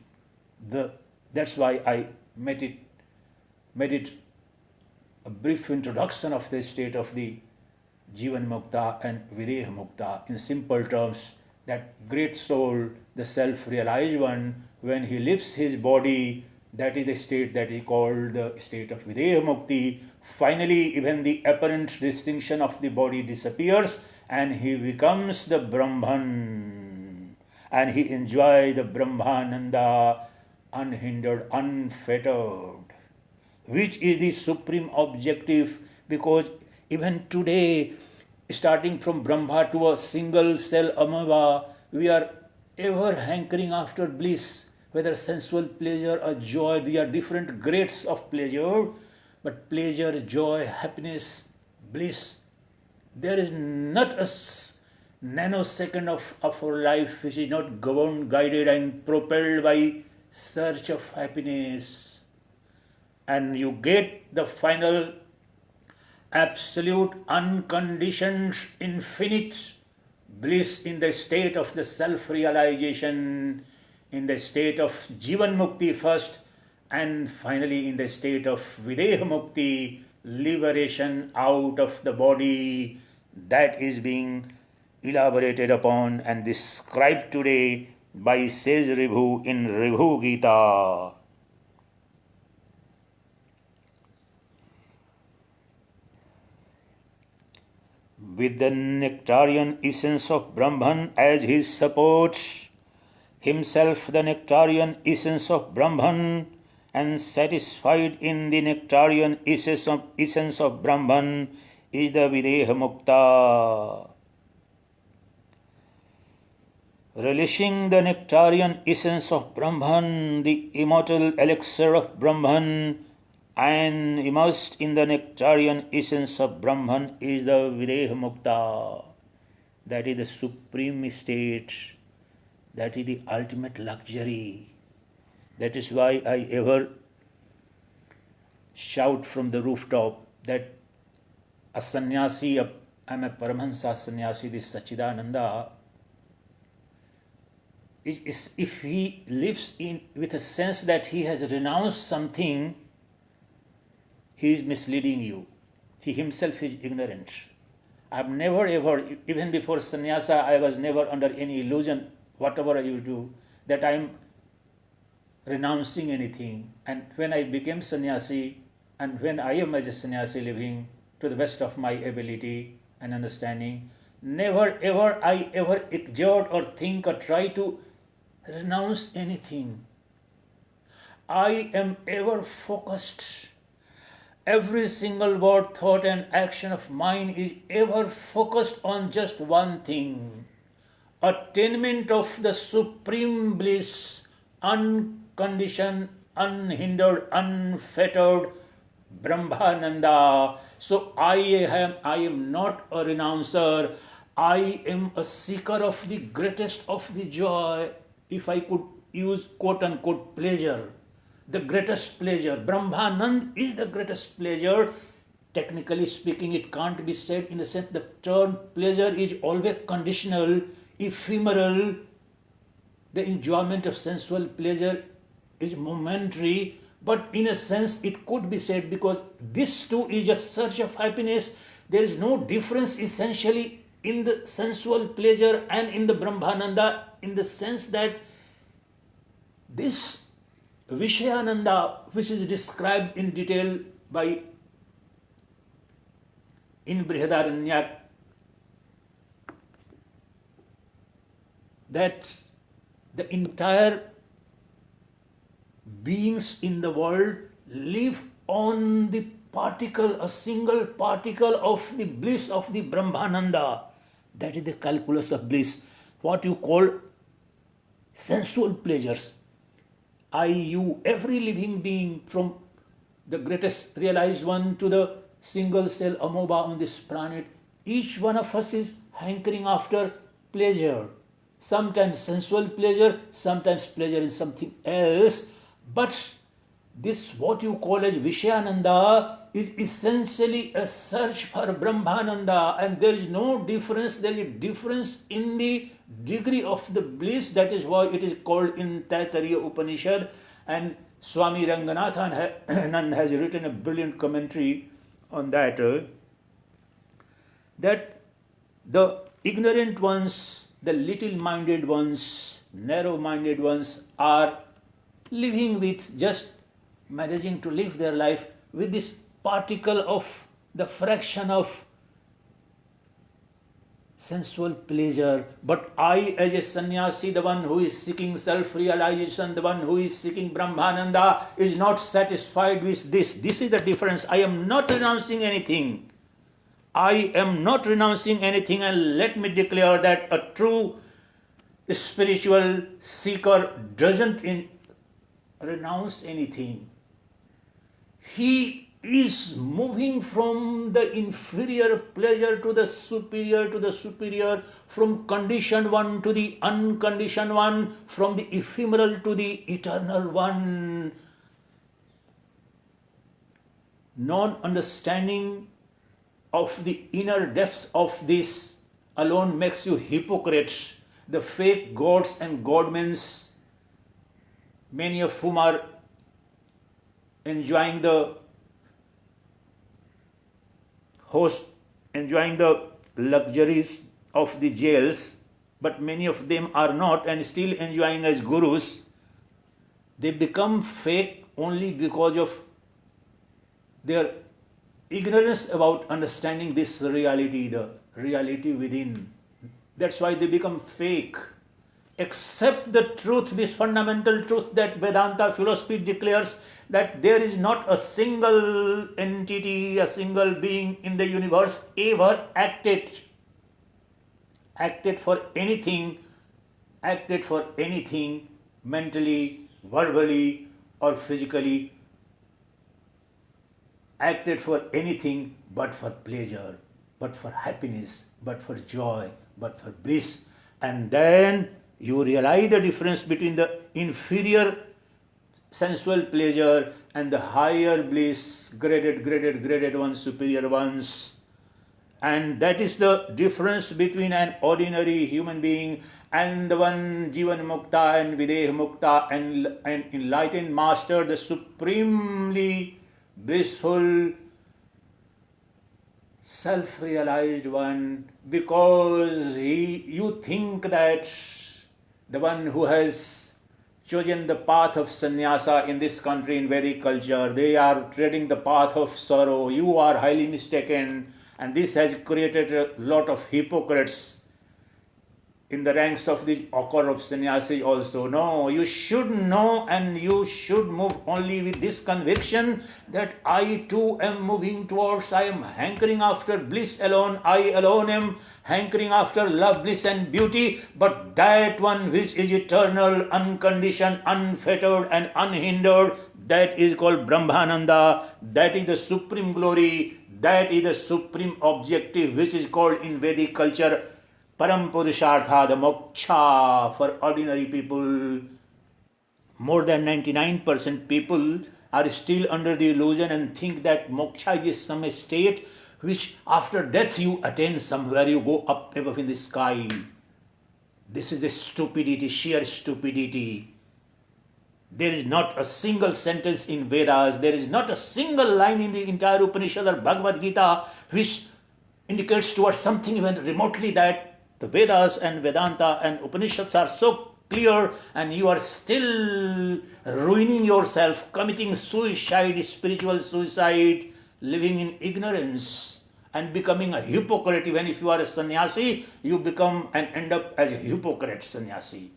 That's why I made it a brief introduction of the state of the Jivanmukta and Videhamukta in simple terms. That great soul, the self-realized one, when he leaves his body, that is the state that is called the state of Videhamukti. Finally, even the apparent distinction of the body disappears and he becomes the Brahman. And he enjoys the Brahmananda unhindered, unfettered, which is the supreme objective, because even today, starting from Brahma to a single cell amoeba, we are ever hankering after bliss, whether sensual pleasure or joy. These are different grades of pleasure, but pleasure, joy, happiness, bliss, there is not a nanosecond of our life which is not governed, guided and propelled by search of happiness. And you get the final absolute, unconditioned, infinite bliss in the state of the self-realization, in the state of Jivanmukti first, and finally in the state of Videhamukti, liberation out of the body. That is being elaborated upon and described today by H.Ribhu in RIbhu Gita. With the nectarian essence of Brahman as his support, himself the nectarian essence of Brahman, and satisfied in the nectarian essence of Brahman is the Videhamukta. relishing the nectarian essence of Brahman, the immortal elixir of Brahman, and immersed in the nectarian essence of Brahman is the Videhamukta. That is the supreme state. That is the ultimate luxury. That is why I ever shout from the rooftop that a sannyasi, I'm a Paramahansa sannyasi, this Sacchidananda, is if he lives in with a sense that he has renounced something, he is misleading you. He himself is ignorant. I have never ever, even before sannyasa, I was never under any illusion, whatever I do, that I am renouncing anything. And when I became sannyasi, and when I am as a sannyasi living to the best of my ability and understanding, never ever I ever exert or think or try to renounce anything. I am ever focused. Every single word, thought, and action of mine is ever focused on just one thing: attainment of the supreme bliss, unconditioned, unhindered, unfettered Brahmananda. So I am not a renouncer. I am a seeker of the greatest of the joy. If I could use quote unquote pleasure, the greatest pleasure. Brahmanand is the greatest pleasure. Technically speaking, it can't be said in the sense the term pleasure is always conditional, ephemeral. The enjoyment of sensual pleasure is momentary, but in a sense it could be said, because this too is a search of happiness. There is no difference essentially in the sensual pleasure and in the Brahmananda, in the sense that this Vishayananda, which is described in detail by in Brihadaranya, that the entire beings in the world live on the particle, a single particle of the bliss of the Brahmananda. That is the calculus of bliss. What you call sensual pleasures. I, you, every living being, from the greatest realized one to the single cell amoeba on this planet, each one of us is hankering after pleasure. Sometimes sensual pleasure, sometimes pleasure in something else. But this, what you call as Vishayananda, is essentially a search for Brahmananda, and there is no difference. There is difference in the degree of the bliss. That is why it is called in Taittiriya Upanishad, and Swami Ranganathan has written a brilliant commentary on that, that the ignorant ones, the little-minded ones, narrow-minded ones are living with, just managing to live their life with this particle of the fraction of sensual pleasure. But I, as a sannyasi, the one who is seeking self-realization, the one who is seeking Brahmananda, is not satisfied with this. This is the difference. I am not renouncing anything. I am not renouncing anything, and let me declare that a true spiritual seeker doesn't renounce anything. He is moving from the inferior pleasure to the superior, from conditioned one to the unconditioned one, from the ephemeral to the eternal one. Non-understanding of the inner depths of this alone makes you hypocrites, the fake gods and godmen, many of whom are enjoying the luxuries of the jails, but many of them are not and still enjoying as gurus. They become fake only because of their ignorance about understanding this reality, the reality within. That's why they become fake. Accept the truth, this fundamental truth that Vedanta philosophy declares, that there is not a single entity, a single being in the universe ever acted for anything acted for anything mentally, verbally, or physically, acted for anything but for pleasure, but for happiness, but for joy, but for bliss. And then you realize the difference between the inferior sensual pleasure and the higher bliss, graded ones, superior ones. And that is the difference between an ordinary human being and the one Jivanmukta and Videhamukta and enlightened master, the supremely blissful, self-realized one, because you think that the one who has chosen the path of sannyasa in this country, in Vedic culture, they are treading the path of sorrow. You are highly mistaken, and this has created a lot of hypocrites in the ranks of the occur of sannyasi also. No, you should know and you should move only with this conviction that I too am moving towards, I am hankering after bliss alone, I alone am hankering after love, bliss and beauty, but that one which is eternal, unconditioned, unfettered and unhindered, that is called Brahmananda, that is the supreme glory, that is the supreme objective, which is called in Vedic culture Param Purushartha, the Moksha. For ordinary people, more than 99% people are still under the illusion and think that Moksha is some state which after death you attain somewhere, you go up above in the sky. This is the stupidity, sheer stupidity. There is not a single sentence in Vedas, there is not a single line in the entire Upanishad or Bhagavad Gita which indicates towards something even remotely that the Vedas and Vedanta and Upanishads are so clear and you are still ruining yourself, committing suicide, spiritual suicide, living in ignorance and becoming a hypocrite. Even if you are a sannyasi, you become and end up as a hypocrite sannyasi.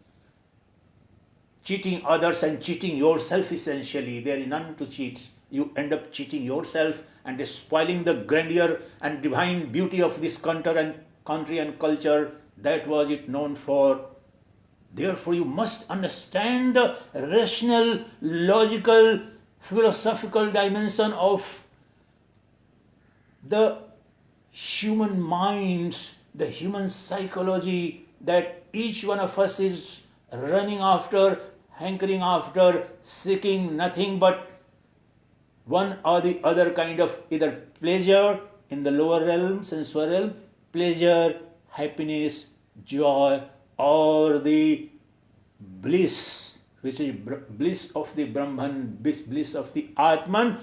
Cheating others and cheating yourself essentially. There is none to cheat. You end up cheating yourself and spoiling the grandeur and divine beauty of this country and culture that was it known for. Therefore, you must understand the rational, logical, philosophical dimension of the human minds, the human psychology that each one of us is running after, hankering after, seeking nothing but one or the other kind of either pleasure in the lower realm, sensual realm, pleasure, happiness, joy, or the bliss, which is bliss of the Brahman, bliss of the Atman,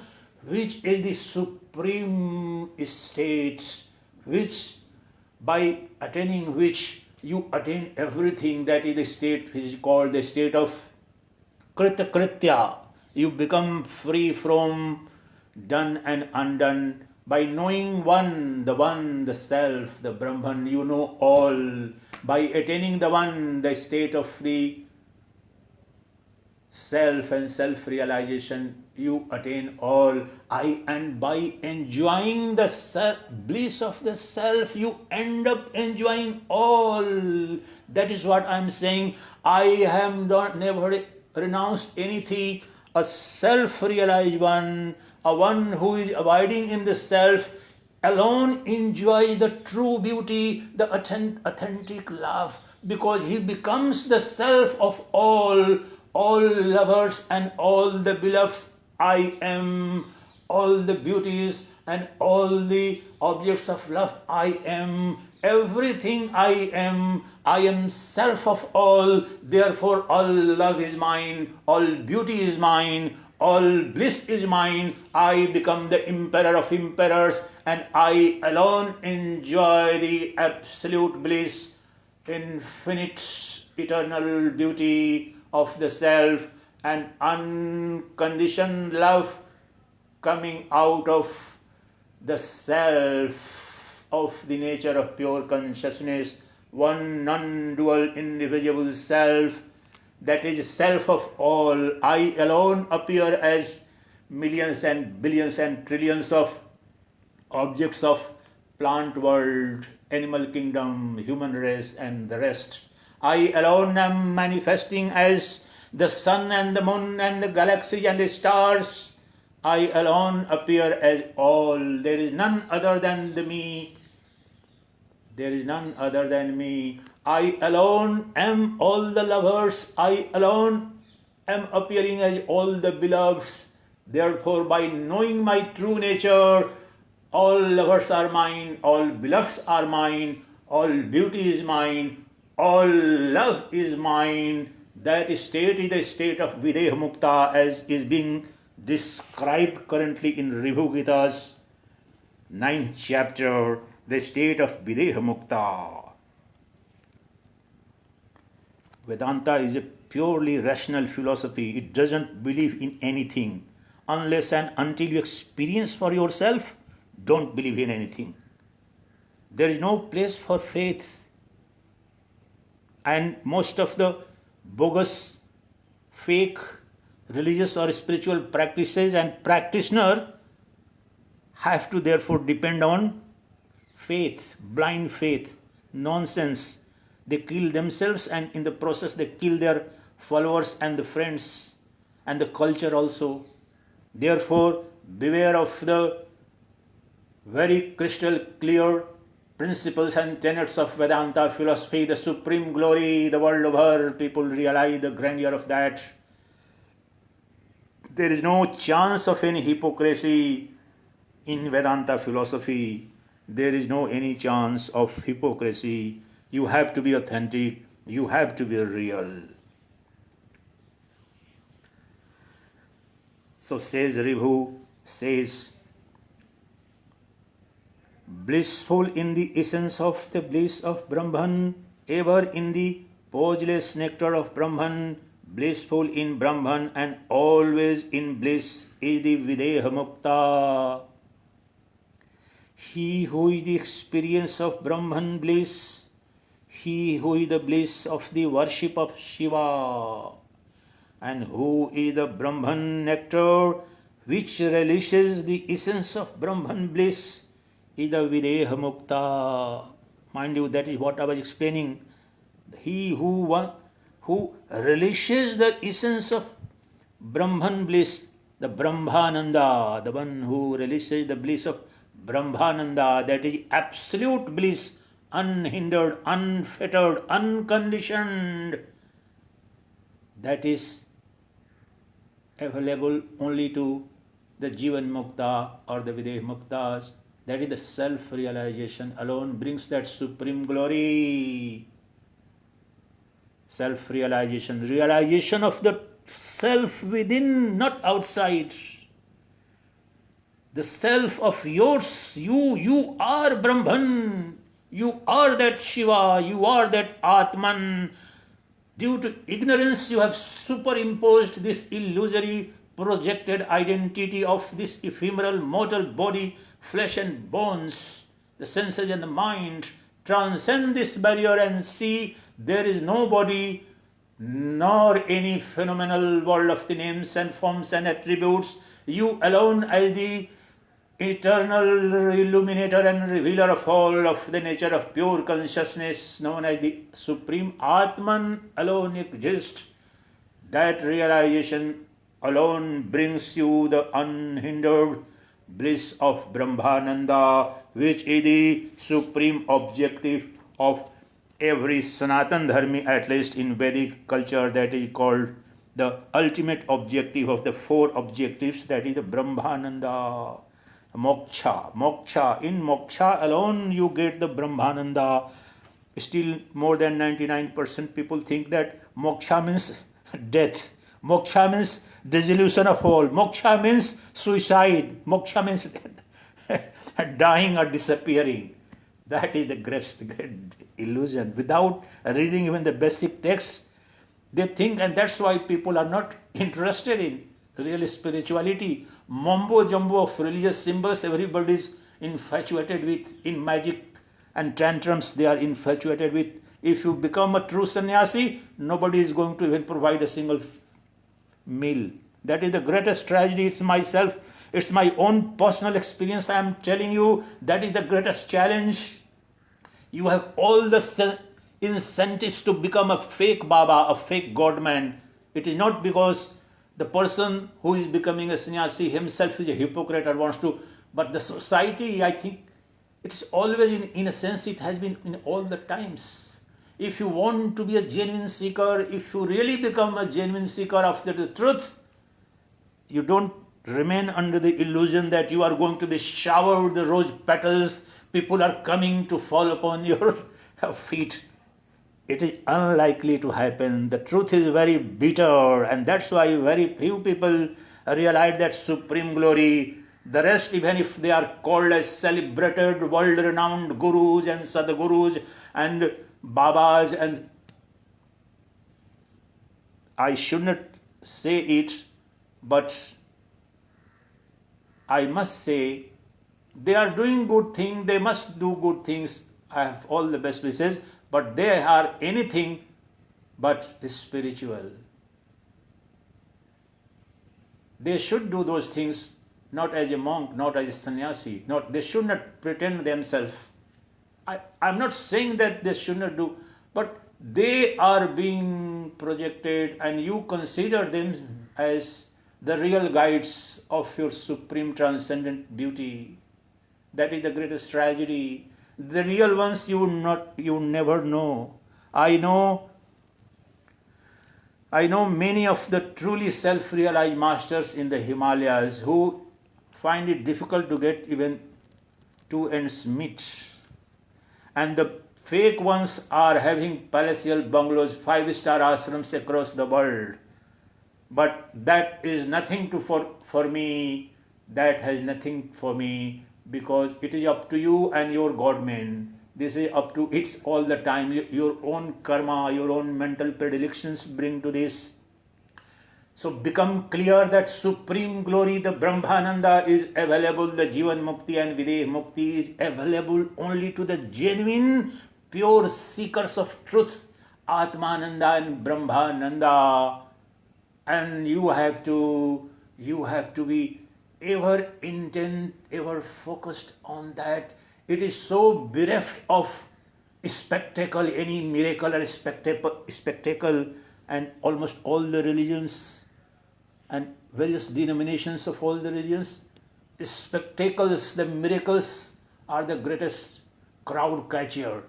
which is the supreme state, which by attaining which you attain everything. That is the state which is called the state of Kritakritya. You become free from done and undone. By knowing one, the self, the Brahman, you know all. By attaining the one, the state of the self and self-realization, you attain all. And by enjoying the bliss of the self, you end up enjoying all. That is what I am saying. I have never renounced anything. A self-realized one, a one who is abiding in the self, alone enjoys the true beauty, the authentic love, because he becomes the self of all lovers and all the beloveds. I am all the beauties and all the objects of love. I am everything. I am self of all. Therefore all love is mine, all beauty is mine, all bliss is mine. I become the emperor of emperors and I alone enjoy the absolute bliss, infinite eternal beauty of the self and unconditioned love coming out of the self of the nature of pure consciousness, one non-dual indivisible self, that is self of all. I alone appear as millions and billions and trillions of objects of plant world, animal kingdom, human race and the rest. I alone am manifesting as the sun and the moon and the galaxy and the stars. I alone appear as all. There is none other than me. There is none other than me. I alone am all the lovers. I alone am appearing as all the beloveds. Therefore, by knowing my true nature, all lovers are mine, all beloveds are mine, all beauty is mine, all love is mine. That state is the state of Videhamukta, as is being described currently in RIbhu Gita's 9th chapter, the state of Videhamukta. Vedanta is a purely rational philosophy. It doesn't believe in anything. Unless and until you experience for yourself, don't believe in anything. There is no place for faith. And most of the bogus, fake religious or spiritual practices and practitioner have to therefore depend on faith, blind faith, nonsense. They kill themselves, and in the process they kill their followers and the friends and the culture also. Therefore, beware of the very crystal clear principles and tenets of Vedanta philosophy, the supreme glory, the world over. People realize the grandeur of that. There is no chance of any hypocrisy in Vedanta philosophy. There is no any chance of hypocrisy. You have to be authentic. You have to be real. So says Ribhu, says, blissful in the essence of the bliss of Brahman, ever in the pauseless nectar of Brahman, blissful in Brahman and always in bliss is the Videhamukta. He who is the experience of Brahman bliss, he who is the bliss of the worship of Shiva, and who is the Brahman nectar which relishes the essence of Brahman bliss, is the Videhamukta. Mind you, that is what I was explaining. He who relishes the essence of Brahman bliss, the Brahmananda, the one who relishes the bliss of Brahmananda, that is absolute bliss, unhindered, unfettered, unconditioned, that is available only to the Jivan Mukta or the Videha Muktas. That is the self-realization alone brings that supreme glory. Self-realization, realization of the self within, not outside. The self of yours, you are Brahman, you are that Shiva, you are that Atman. Due to ignorance, you have superimposed this illusory projected identity of this ephemeral mortal body, flesh and bones. The senses and the mind transcend this barrier and see there is no body nor any phenomenal world of the names and forms and attributes. You alone as the eternal illuminator and revealer of all of the nature of pure consciousness, known as the Supreme Atman, alone exists. That realization alone brings you the unhindered bliss of Brahmananda, which is the supreme objective of every Sanatan Dharmi, at least in Vedic culture. That is called the ultimate objective of the four objectives, that is the Brahmananda. Moksha. In Moksha alone you get the Brahmananda. Still more than 99% people think that Moksha means death. Moksha means dissolution of all. Moksha means suicide. Moksha means dying or disappearing. That is the great illusion. Without reading even the basic text, they think, and that's why people are not interested in real spirituality. Mumbo jumbo of religious symbols everybody is infatuated with. In magic and tantrums they are infatuated with. If you become a true sannyasi, nobody is going to even provide a single meal. That is the greatest tragedy. It's my own personal experience. I am telling you, that is the greatest challenge. You have all the incentives to become a fake Baba, a fake Godman. It is not because the person who is becoming a sannyasi himself is a hypocrite or wants to, but the society, I think, it's always, in a sense, it has been in all the times. If you want to be a genuine seeker, if you really become a genuine seeker after the truth, you don't remain under the illusion that you are going to be showered with the rose petals, people are coming to fall upon your feet. It is unlikely to happen. The truth is very bitter, and that's why very few people realize that supreme glory. The rest, even if they are called as celebrated, world-renowned gurus and sadgurus and babas, and I should not say it, but I must say they are doing good things, they must do good things. I have all the best wishes, but they are anything but spiritual. They should do those things not as a monk, not as a sannyasi. They should not pretend themselves. I'm not saying that they should not do, but they are being projected and you consider them as the real guides of your supreme transcendent beauty. That is the greatest tragedy. The real ones you never know. I know many of the truly self-realized masters in the Himalayas who find it difficult to get even 2 ends meet. And the fake ones are having palatial bungalows, 5-star ashrams across the world. But that is nothing for me. That has nothing for me, because it is up to you and your Godman. This is up to it's all the time. Your own karma, your own mental predilections bring to this. So become clear that supreme glory, the Brahmananda, is available. The Jivan Mukti and Videhamukta is available only to the genuine, pure seekers of truth, Atmananda and Brahmananda. And you have to be ever intent, ever focused on that. It is so bereft of spectacle, any miracle or spectacle, and almost all the religions and various denominations of all the religions, spectacles, the miracles are the greatest crowd catcher.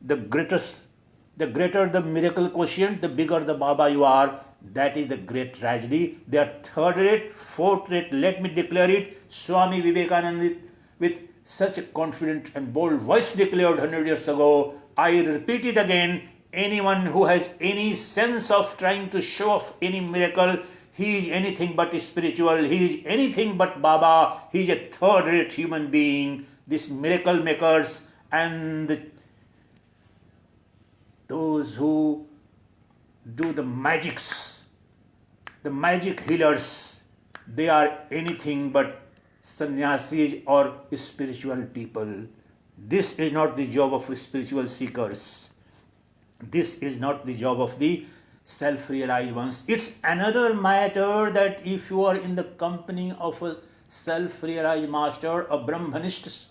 The greater the miracle quotient, the bigger the Baba you are. That is the great tragedy. They are third rate, fourth rate. Let me declare it. Swami Vivekananda, with such a confident and bold voice, declared 100 years ago. I repeat it again. Anyone who has any sense of trying to show off any miracle, he is anything but spiritual. He is anything but Baba. He is a third rate human being. These miracle makers and those who do the magics, the magic healers, they are anything but sannyasis or spiritual people. This is not the job of spiritual seekers. This is not the job of the self-realized ones. It's another matter that if you are in the company of a self-realized master, a Brahmanist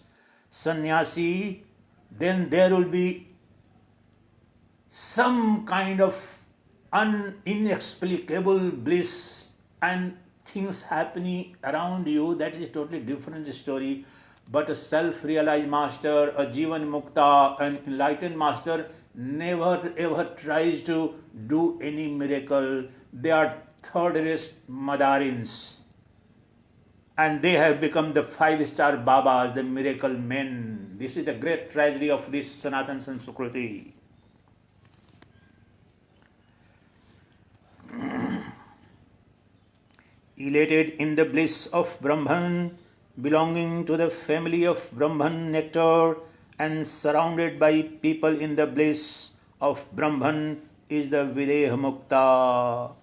sannyasi, then there will be some kind of inexplicable bliss and things happening around you. That is a totally different story. But a self-realized master, a Jivan Mukta, an enlightened master, never ever tries to do any miracle. They are third-rate Madarins. And they have become the 5-star Babas, the miracle men. This is the great tragedy of this Sanatana Sanskriti. Elated in the bliss of Brahman, belonging to the family of Brahman nectar, and surrounded by people in the bliss of Brahman, is the Videhamukta.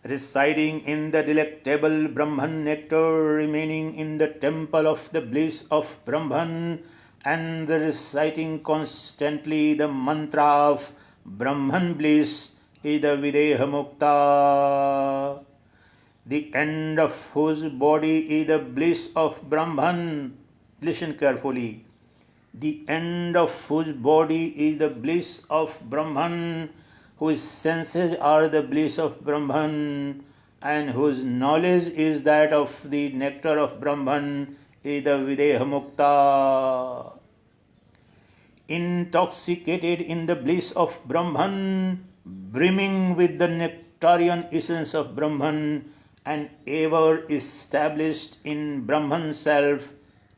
Residing in the delectable Brahman nectar, remaining in the temple of the bliss of Brahman, and reciting constantly the mantra of Brahman bliss is the Videhamukta, the end of whose body is the bliss of Brahman. Listen carefully. the end of whose body is the bliss of Brahman, whose senses are the bliss of Brahman, and whose knowledge is that of the nectar of Brahman, is the Videhamukta. Intoxicated in the bliss of Brahman, brimming with the nectarian essence of Brahman, and ever established in Brahman self,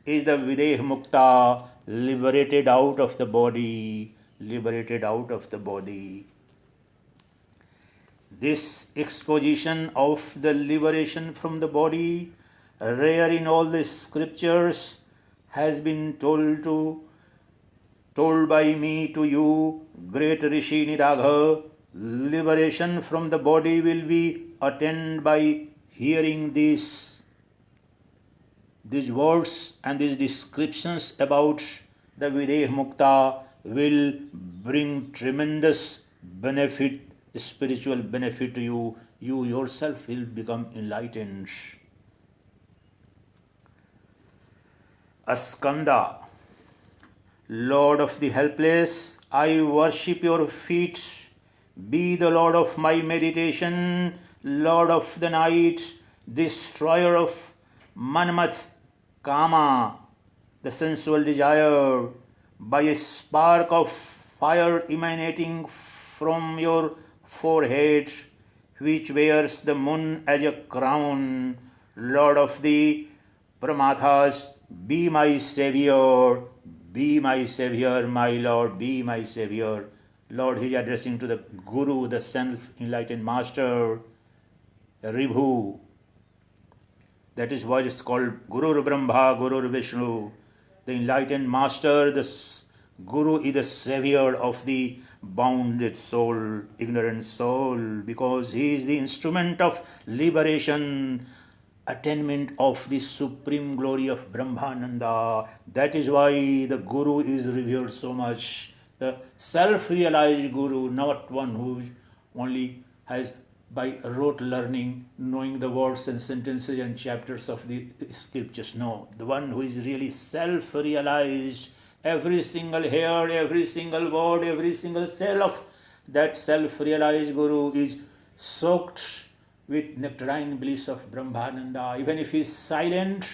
is the Videhamukta, liberated out of the body, liberated out of the body. This exposition of the liberation from the body, rare in all the scriptures, has been told by me to you, great Rishi Nidagha. Liberation from the body will be attained by hearing these words and these descriptions about the Videhamukta will bring tremendous benefit, spiritual benefit to you. You yourself will become enlightened. Askanda, Lord of the helpless, I worship your feet. Be the Lord of my meditation, Lord of the night, destroyer of Manmath, Kama, the sensual desire, by a spark of fire emanating from your forehead, which wears the moon as a crown, Lord of the Pramathas, be my Savior, my Lord, be my Savior. Lord, he is addressing to the Guru, the self-enlightened Master, Ribhu. That is why it's called Guru Brahma, Guru Vishnu. The enlightened Master, the Guru is the Savior of the bounded soul, ignorant soul, because he is the instrument of liberation, attainment of the supreme glory of Brahmananda. That is why the Guru is revered so much. The self-realized Guru, not one who only has by rote learning, knowing the words and sentences and chapters of the scriptures. No, the one who is really self-realized, every single hair, every single word, every single cell of that self-realized Guru is soaked with nectarine bliss of Brahmananda. Even if he is silent,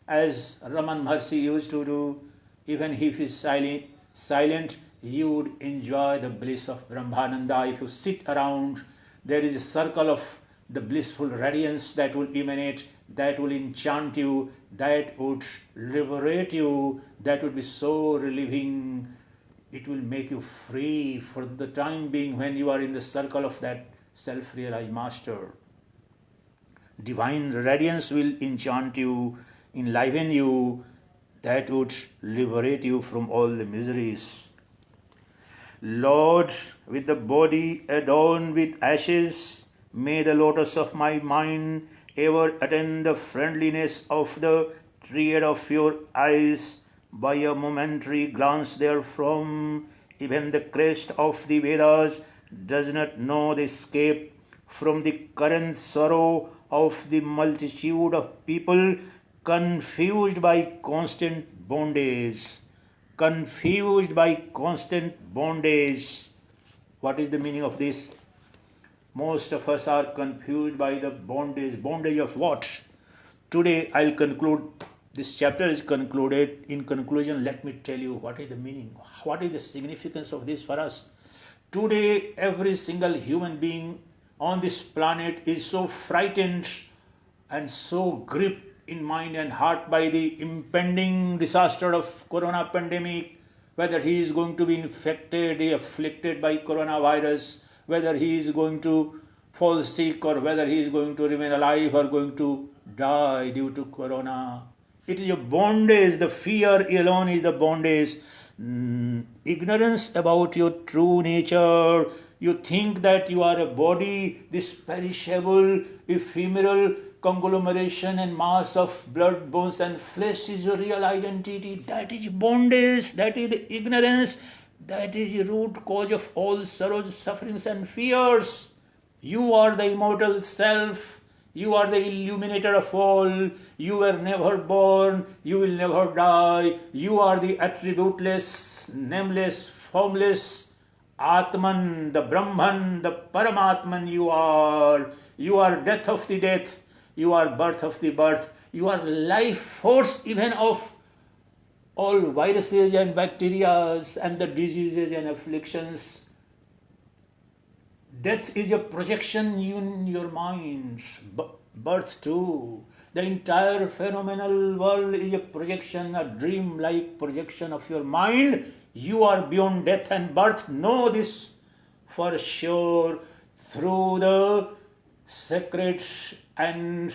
as Ramamoorthy used to do, even if he is silent, you would enjoy the bliss of Brahmananda. If you sit around, there is a circle of the blissful radiance that will emanate, that will enchant you, that would liberate you, that would be so relieving. It will make you free for the time being when you are in the circle of that self-realized Master. Divine radiance will enchant you, enliven you, that would liberate you from all the miseries. Lord, with the body adorned with ashes, may the lotus of my mind ever attain the friendliness of the triad of your eyes. By a momentary glance therefrom, even the crest of the Vedas does not know the escape from the current sorrow of the multitude of people confused by constant bondage. Confused by constant bondage. What is the meaning of this? Most of us are confused by the bondage. Bondage of what? Today I'll conclude. This chapter is concluded. In conclusion, let me tell you what is the meaning. What is the significance of this for us? Today, every single human being on this planet is so frightened and so gripped in mind and heart by the impending disaster of corona pandemic, whether he is going to be infected, afflicted by coronavirus, whether he is going to fall sick or whether he is going to remain alive or going to die due to corona. It is a bondage. The fear alone is the bondage. Ignorance about your true nature. You think that you are a body, this perishable, ephemeral conglomeration and mass of blood, bones and flesh is your real identity. That is bondage. That is the ignorance. That is the root cause of all sorrows, sufferings and fears. You are the immortal self. You are the illuminator of all. You were never born. You will never die. You are the attributeless, nameless, formless Atman, the Brahman, the Paramatman you are. You are death of the death. You are birth of the birth. You are life force even of all viruses and bacteria and the diseases and afflictions. Death is a projection in your mind. Birth too. The entire phenomenal world is a projection, a dream-like projection of your mind. You are beyond death and birth. Know this for sure through the sacred and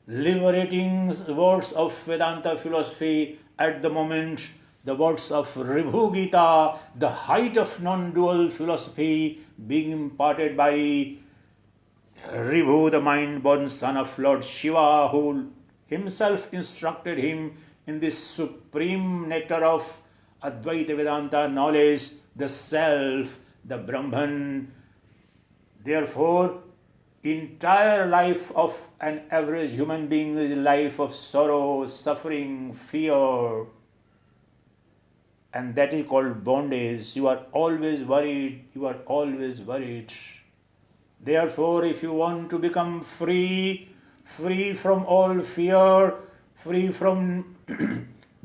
liberating words of Vedanta philosophy at the moment, the words of RIbhu Gita, the height of non-dual philosophy being imparted by Ribhu, the mind-born son of Lord Shiva, who himself instructed him in this supreme nectar of Advaita Vedanta knowledge, the self, the Brahman. Therefore, entire life of an average human being is a life of sorrow, suffering, fear, and that is called bondage. You are always worried. You are always worried. Therefore, if you want to become free from all fear, free from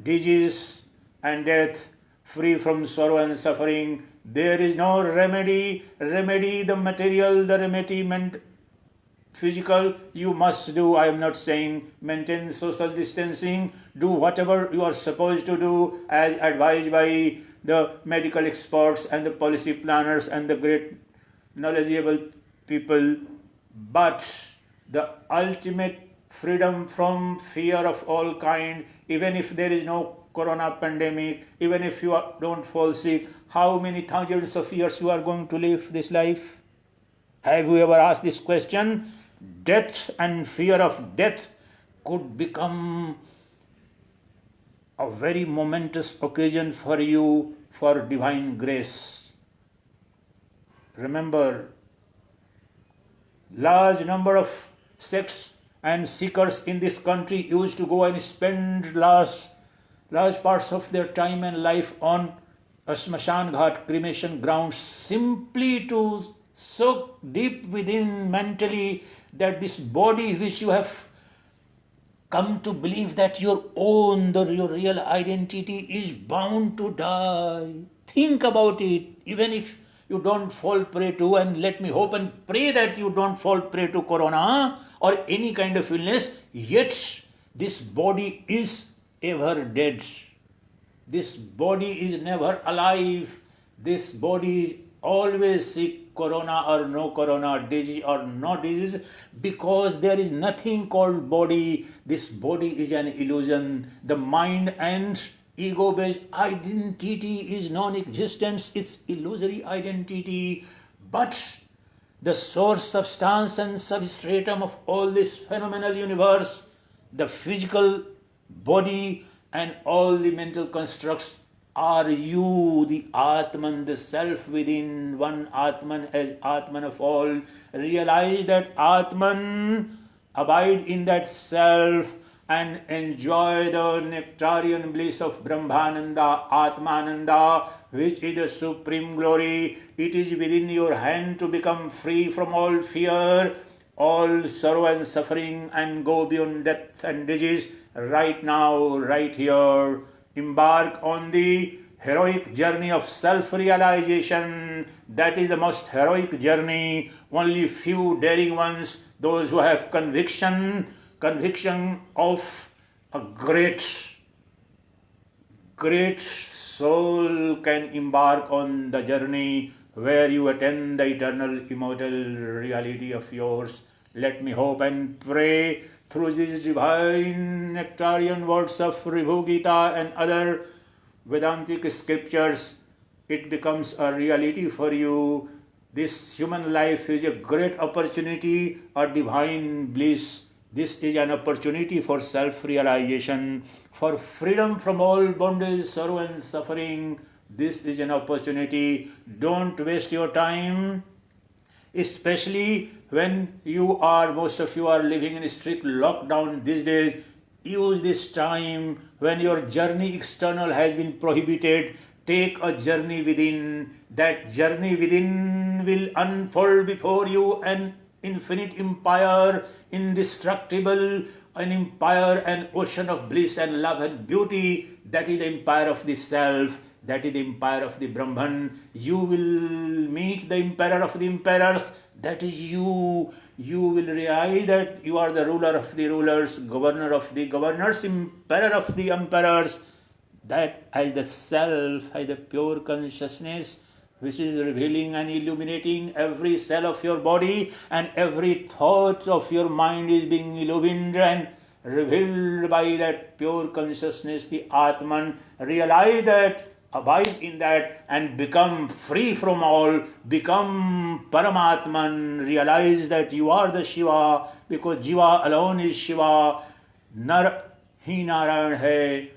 disease and death, free from sorrow and suffering, there is no remedy. Remedy the material, the remedy physical, you must do. I am not saying maintain social distancing, do whatever you are supposed to do as advised by the medical experts and the policy planners and the great knowledgeable people. But the ultimate freedom from fear of all kind, even if there is no corona pandemic, even if you don't fall sick, how many thousands of years you are going to live this life? Have you ever asked this question? Death and fear of death could become a very momentous occasion for you for divine grace. Remember, large number of sects and seekers in this country used to go and spend large parts of their time and life on a Smashan Ghat, cremation grounds, simply to soak deep within mentally that this body which you have come to believe that your own, your real identity is bound to die. Think about it, even if you don't fall prey to, and let me hope and pray that you don't fall prey to corona or any kind of illness, yet this body is ever dead. This body is never alive. This body is always sick, corona or no corona, disease or no disease, because there is nothing called body. This body is an illusion. The mind and ego-based identity is non-existence. It's illusory identity. But the source, substance and substratum of all this phenomenal universe, the physical body and all the mental constructs, are you, the Atman, the self within, one Atman as Atman of all. Realize that Atman, abide in that self and enjoy the nectarian bliss of Brahmananda, Atmananda, which is the supreme glory. It is within your hand to become free from all fear, all sorrow and suffering, and go beyond death and disease right now, right here. Embark on the heroic journey of self-realization. That is the most heroic journey. Only few daring ones, those who have conviction of a great soul, can embark on the journey where you attain the eternal, immortal reality of yours. Let me hope and pray through these divine nectarian words of RIbhu Gita and other Vedantic scriptures, it becomes a reality for you. This human life is a great opportunity, a divine bliss. This is an opportunity for self-realization, for freedom from all bondage, sorrow and suffering. This is an opportunity. Don't waste your time Especially when most of you are living in a strict lockdown these days. Use this time when your journey external has been prohibited. Take a journey within. That journey within will unfold before you an infinite empire, indestructible, an empire, an ocean of bliss and love and beauty. That is the empire of the self. That is the empire of the Brahman. You will meet the emperor of the emperors. That is you. You will realize that you are the ruler of the rulers, governor of the governors, emperor of the emperors. That as the self, as the pure consciousness, which is revealing and illuminating every cell of your body, and every thought of your mind is being illumined and revealed by that pure consciousness, the Atman. Realize that, abide in that, and become free from all, become Paramatman. Realize that you are the Shiva, because Jiva alone is Shiva, Nar hi Narayan hai,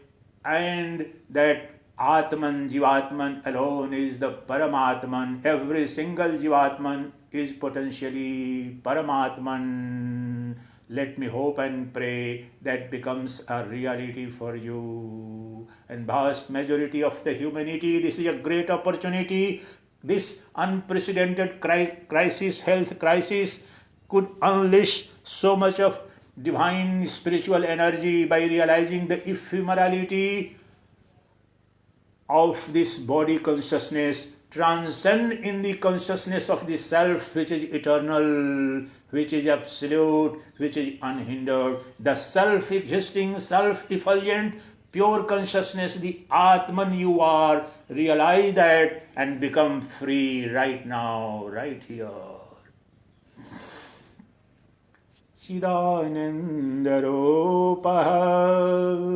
and that Atman, Jivatman alone is the Paramatman. Every single Jivatman is potentially Paramatman. Let me hope and pray that becomes a reality for you. And vast majority of the humanity, this is a great opportunity. This unprecedented crisis, health crisis, could unleash so much of divine spiritual energy by realizing the ephemerality of this body consciousness, transcend in the consciousness of the self, which is eternal, which is absolute, which is unhindered, the self-existing, self-effulgent, pure consciousness, the Atman you are. Realize that and become free right now, right here. Chidanandaropa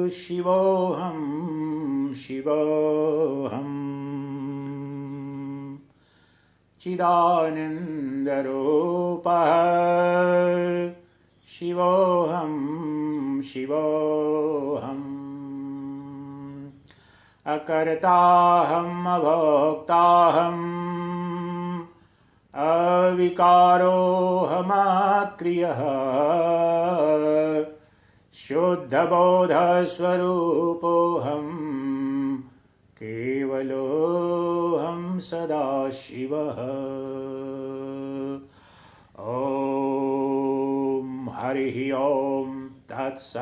Shivoham Shivoham Chidanandaropa Shivoham Shivoham Akartaham Abhoktaham Avikarohamakriyah Shuddhabodhaswarupoham Kevaloham Sadashivah. Om Harihi Om Tat Sat.